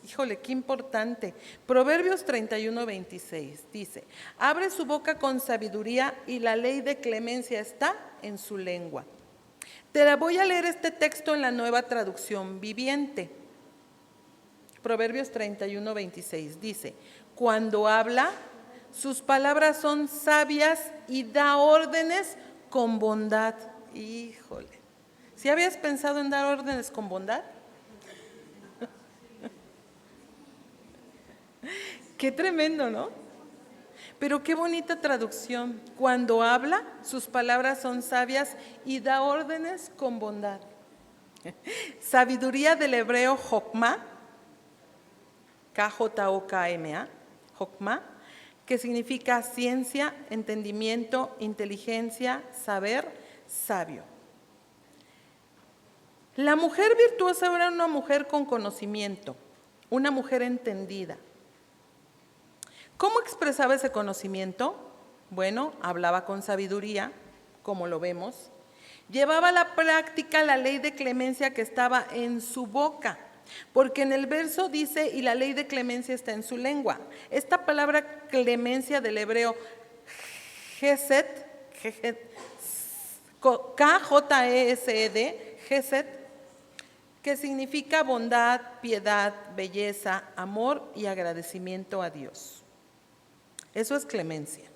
Híjole, qué importante. Proverbios 31:26 dice, abre su boca con sabiduría y la ley de clemencia está en su lengua. Te la voy a leer este texto en la Nueva Traducción Viviente. Proverbios 31:26 dice, cuando habla, sus palabras son sabias y da órdenes con bondad. Híjole, ¿sí habías pensado en dar órdenes con bondad? Qué tremendo, ¿no? Pero qué bonita traducción. Cuando habla, sus palabras son sabias y da órdenes con bondad. Sabiduría del hebreo Jokma, K-J-O-K-M-A, Jokma, que significa ciencia, entendimiento, inteligencia, saber, sabio. La mujer virtuosa era una mujer con conocimiento, una mujer entendida. ¿Cómo expresaba ese conocimiento? Bueno, hablaba con sabiduría, como lo vemos. Llevaba a la práctica la ley de clemencia que estaba en su boca, porque en el verso dice, y la ley de clemencia está en su lengua. Esta palabra clemencia del hebreo, Gesed, K-J-E-S-E-D, Gesed, que significa bondad, piedad, belleza, amor y agradecimiento a Dios. Eso es clemencia.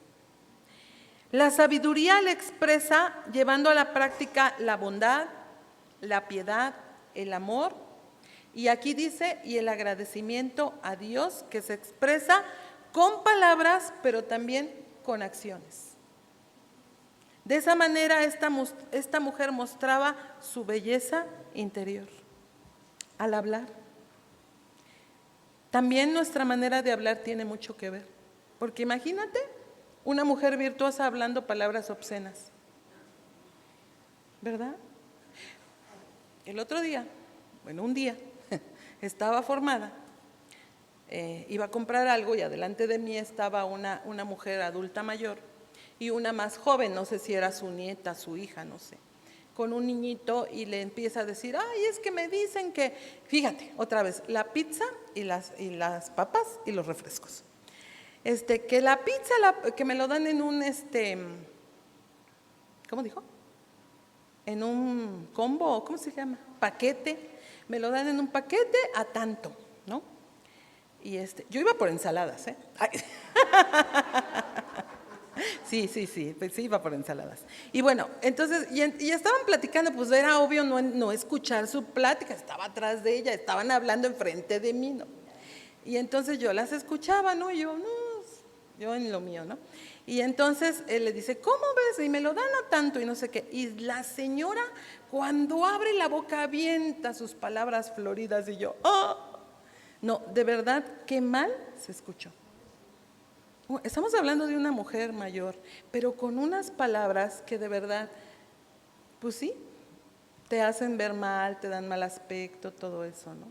La sabiduría le expresa llevando a la práctica la bondad, la piedad, el amor, y aquí dice, y el agradecimiento a Dios, que se expresa con palabras, pero también con acciones. De esa manera esta mujer mostraba su belleza interior al hablar. También nuestra manera de hablar tiene mucho que ver, porque imagínate una mujer virtuosa hablando palabras obscenas, ¿verdad? El otro día, un día, estaba formada, iba a comprar algo y adelante de mí estaba una mujer adulta mayor y una más joven, no sé si era su nieta, su hija, no sé, con un niñito y le empieza a decir, ay, es que me dicen que, fíjate, otra vez, la pizza y las papas y los refrescos. Que la pizza, que me lo dan en un, ¿cómo dijo? En un combo, ¿cómo se llama? Paquete, me lo dan en un paquete a tanto, ¿no? Y yo iba por ensaladas, ¿eh? Ay. Sí, pues sí iba por ensaladas. Y bueno, entonces, y estaban platicando, pues era obvio no escuchar su plática, estaba atrás de ella, estaban hablando enfrente de mí, ¿no? Y entonces yo las escuchaba, ¿no? Y yo en lo mío, ¿no? Y entonces él le dice, ¿cómo ves? Y me lo dan a tanto y no sé qué. Y la señora, cuando abre la boca, avienta sus palabras floridas y yo, ¡oh! No, de verdad, qué mal se escuchó. Estamos hablando de una mujer mayor, pero con unas palabras que de verdad, pues sí, te hacen ver mal, te dan mal aspecto, todo eso, ¿no?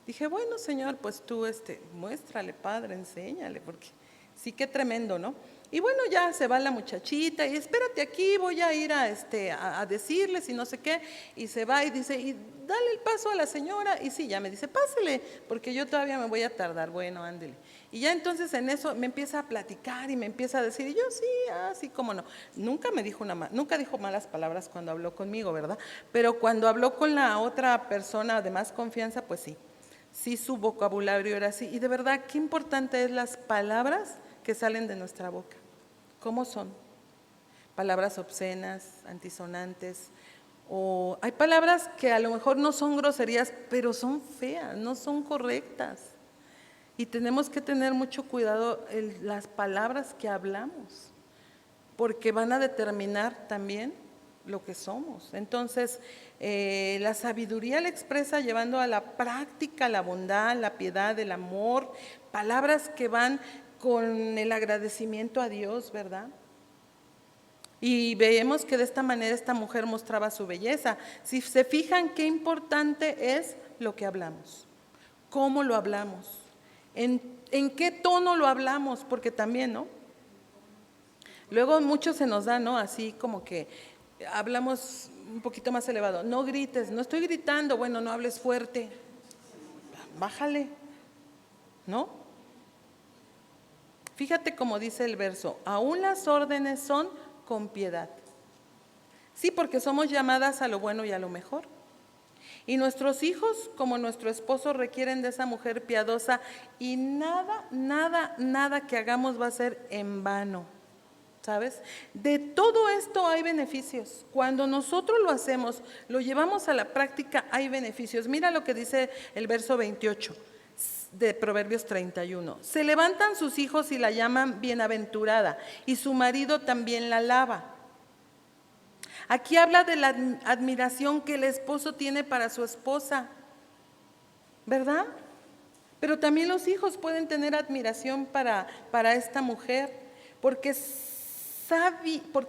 Dije, bueno, Señor, pues tú muéstrale, Padre, enséñale, porque sí, qué tremendo, ¿no? Y bueno, ya se va la muchachita y espérate aquí, voy a ir a decirles y no sé qué, y se va y dice, y dale el paso a la señora, y sí, ya me dice, pásele, porque yo todavía me voy a tardar, bueno, ándele. Y ya entonces en eso me empieza a platicar y me empieza a decir, y yo sí, así como no. Nunca dijo malas palabras cuando habló conmigo, ¿verdad? Pero cuando habló con la otra persona de más confianza, pues sí. Sí, su vocabulario era así. Y de verdad, qué importante es las palabras que salen de nuestra boca. ¿Cómo son? Palabras obscenas, antisonantes, o hay palabras que a lo mejor no son groserías, pero son feas, no son correctas. Y tenemos que tener mucho cuidado en las palabras que hablamos, porque van a determinar también lo que somos. Entonces, la sabiduría la expresa llevando a la práctica la bondad, la piedad, el amor, palabras que van con el agradecimiento a Dios, ¿verdad? Y vemos que de esta manera esta mujer mostraba su belleza. Si se fijan, qué importante es lo que hablamos, cómo lo hablamos, en qué tono lo hablamos, porque también, ¿no? Luego mucho se nos da, ¿no? Así como que hablamos un poquito más elevado. No grites, no estoy gritando, bueno, no hables fuerte. Bájale, ¿no? Fíjate cómo dice el verso, aún las órdenes son con piedad. Sí, porque somos llamadas a lo bueno y a lo mejor. Y nuestros hijos, como nuestro esposo, requieren de esa mujer piadosa y nada que hagamos va a ser en vano. ¿Sabes? De todo esto hay beneficios. Cuando nosotros lo hacemos, lo llevamos a la práctica, hay beneficios. Mira lo que dice el verso 28 de Proverbios 31. Se levantan sus hijos y la llaman bienaventurada, y su marido también la alaba. Aquí habla de la admiración que el esposo tiene para su esposa, ¿verdad? Pero también los hijos pueden tener admiración para esta mujer, porque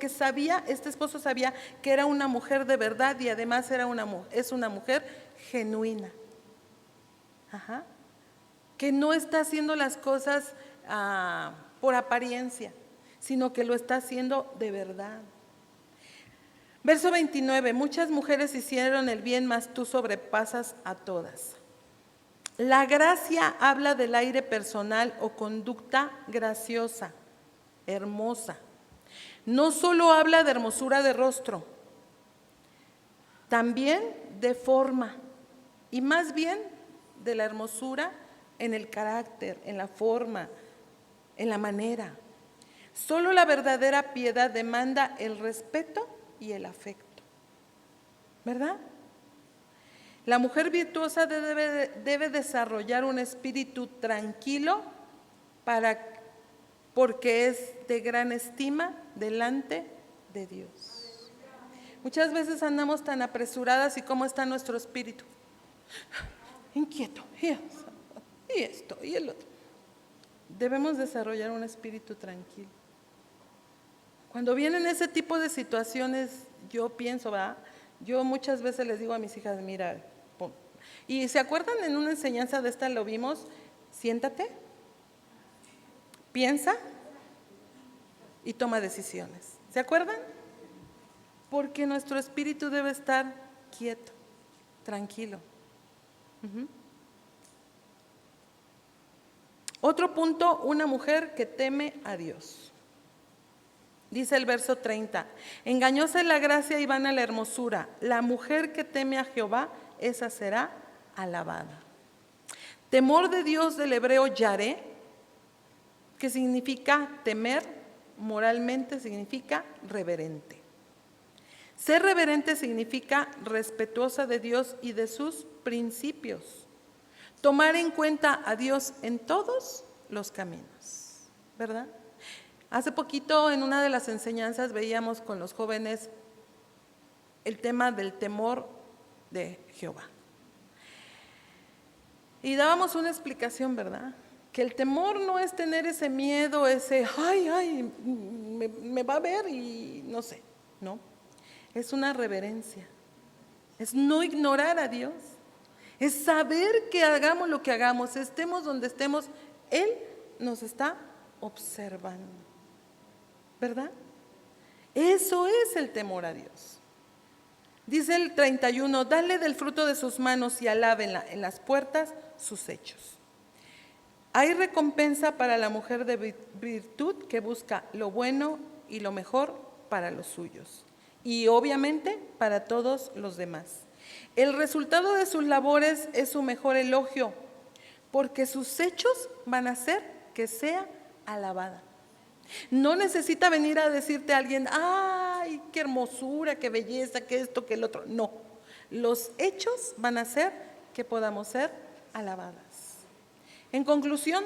sabía, este esposo sabía que era una mujer de verdad y además es una mujer genuina. Ajá. Que no está haciendo las cosas por apariencia, sino que lo está haciendo de verdad. Verso 29, muchas mujeres hicieron el bien, mas tú sobrepasas a todas. La gracia habla del aire personal o conducta graciosa, hermosa. No solo habla de hermosura de rostro, también de forma, y más bien de la hermosura en el carácter, en la forma, en la manera. Solo la verdadera piedad demanda el respeto y el afecto, ¿verdad? La mujer virtuosa debe desarrollar un espíritu tranquilo porque es de gran estima delante de Dios. Muchas veces andamos tan apresuradas y ¿cómo está nuestro espíritu? Inquieto, y esto, y el otro. Debemos desarrollar un espíritu tranquilo. Cuando vienen ese tipo de situaciones, yo pienso, ¿verdad? Yo muchas veces les digo a mis hijas, mira, y ¿se acuerdan en una enseñanza de esta lo vimos? Siéntate, piensa y toma decisiones. ¿Se acuerdan? Porque nuestro espíritu debe estar quieto, tranquilo. Otro punto, una mujer que teme a Dios. Dice el verso 30, engañosa es la gracia y vana la hermosura. La mujer que teme a Jehová, esa será alabada. Temor de Dios del hebreo yaré, que significa temer, moralmente significa reverente. Ser reverente significa respetuosa de Dios y de sus principios. Tomar en cuenta a Dios en todos los caminos, ¿verdad? Hace poquito en una de las enseñanzas veíamos con los jóvenes el tema del temor de Jehová. Y dábamos una explicación, ¿verdad? Que el temor no es tener ese miedo, ese, me va a ver y no sé, no. Es una reverencia, es no ignorar a Dios, es saber que hagamos lo que hagamos, estemos donde estemos, Él nos está observando, ¿verdad? Eso es el temor a Dios. Dice el 31, dale del fruto de sus manos y alábenla en las puertas sus hechos. Hay recompensa para la mujer de virtud que busca lo bueno y lo mejor para los suyos y obviamente para todos los demás. El resultado de sus labores es su mejor elogio, porque sus hechos van a hacer que sea alabada. No necesita venir a decirte a alguien, ay, qué hermosura, qué belleza, qué esto, qué el otro. No, los hechos van a hacer que podamos ser alabadas. En conclusión,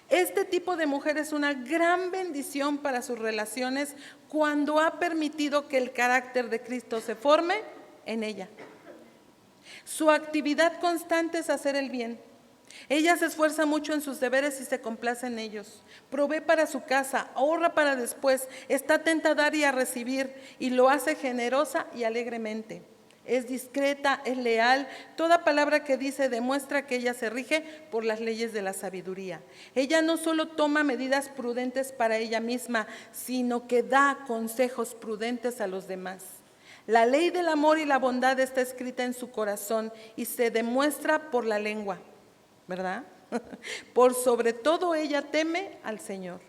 este tipo de mujer es una gran bendición para sus relaciones cuando ha permitido que el carácter de Cristo se forme en ella. Su actividad constante es hacer el bien. Ella se esfuerza mucho en sus deberes y se complace en ellos. Provee para su casa, ahorra para después, está atenta a dar y a recibir y lo hace generosa y alegremente. Es discreta, es leal. Toda palabra que dice demuestra que ella se rige por las leyes de la sabiduría. Ella no solo toma medidas prudentes para ella misma, sino que da consejos prudentes a los demás. La ley del amor y la bondad está escrita en su corazón y se demuestra por la lengua, ¿verdad? Por sobre todo ella teme al Señor.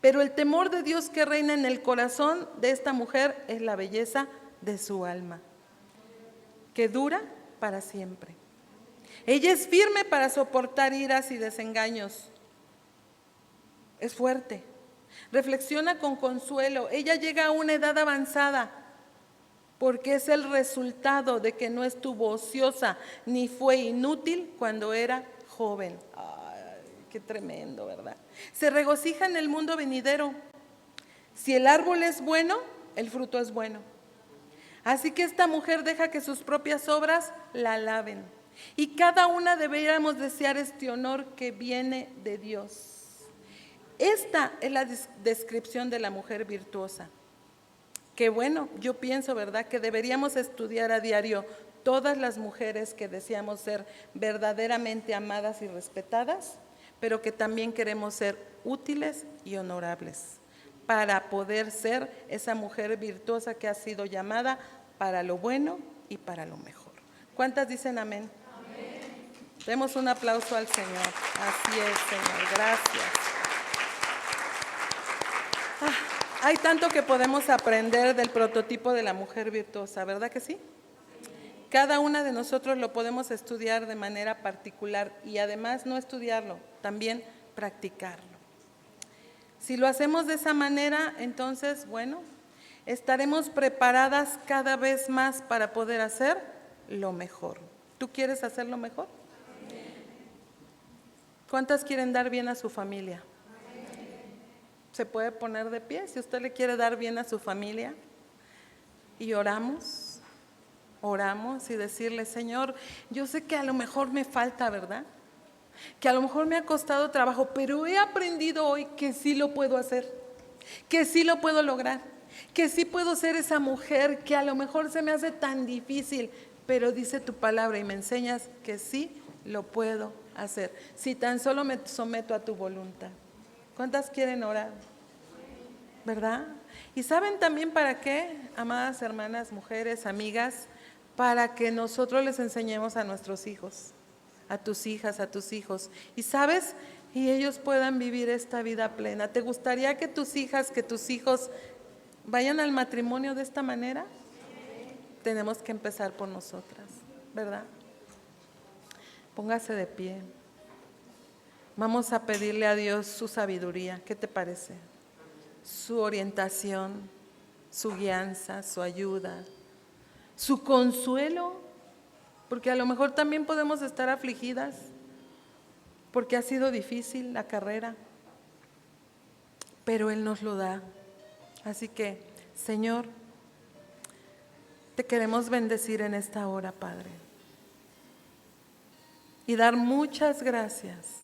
Pero el temor de Dios que reina en el corazón de esta mujer es la belleza de su alma, que dura para siempre. Ella es firme para soportar iras y desengaños. Es fuerte. Reflexiona con consuelo. Ella llega a una edad avanzada porque es el resultado de que no estuvo ociosa ni fue inútil cuando era joven. Ay, qué tremendo, ¿verdad? Se regocija en el mundo venidero. Si el árbol es bueno, el fruto es bueno. Así que esta mujer deja que sus propias obras la alaben. Y cada una deberíamos desear este honor que viene de Dios. Esta es la descripción de la mujer virtuosa. Que bueno, yo pienso, ¿verdad?, que deberíamos estudiar a diario todas las mujeres que deseamos ser verdaderamente amadas y respetadas, pero que también queremos ser útiles y honorables, para poder ser esa mujer virtuosa que ha sido llamada para lo bueno y para lo mejor. ¿Cuántas dicen amén? Amén. Demos un aplauso al Señor. Así es, Señor. Gracias. Hay tanto que podemos aprender del prototipo de la mujer virtuosa, ¿verdad que sí? Cada una de nosotros lo podemos estudiar de manera particular y además no estudiarlo, también practicarlo. Si lo hacemos de esa manera, entonces, bueno, estaremos preparadas cada vez más para poder hacer lo mejor. ¿Tú quieres hacer lo mejor? ¿Cuántas quieren dar bien a su familia? Se puede poner de pie si usted le quiere dar bien a su familia. Y oramos y decirle: Señor, yo sé que a lo mejor me falta, ¿verdad? Que a lo mejor me ha costado trabajo, pero he aprendido hoy que sí lo puedo hacer, que sí lo puedo lograr, que sí puedo ser esa mujer que a lo mejor se me hace tan difícil, pero dice tu palabra y me enseñas que sí lo puedo hacer, si tan solo me someto a tu voluntad. ¿Cuántas quieren orar? ¿Verdad? ¿Y saben también para qué, amadas hermanas, mujeres, amigas? Para que nosotros les enseñemos a nuestros hijos, a tus hijas, a tus hijos. Y sabes, y ellos puedan vivir esta vida plena. ¿Te gustaría que tus hijas, que tus hijos vayan al matrimonio de esta manera? Tenemos que empezar por nosotras, ¿verdad? Póngase de pie. Vamos a pedirle a Dios su sabiduría. ¿Qué te parece? Su orientación, su guianza, su ayuda, su consuelo, porque a lo mejor también podemos estar afligidas, porque ha sido difícil la carrera, pero Él nos lo da. Así que, Señor, te queremos bendecir en esta hora, Padre, y dar muchas gracias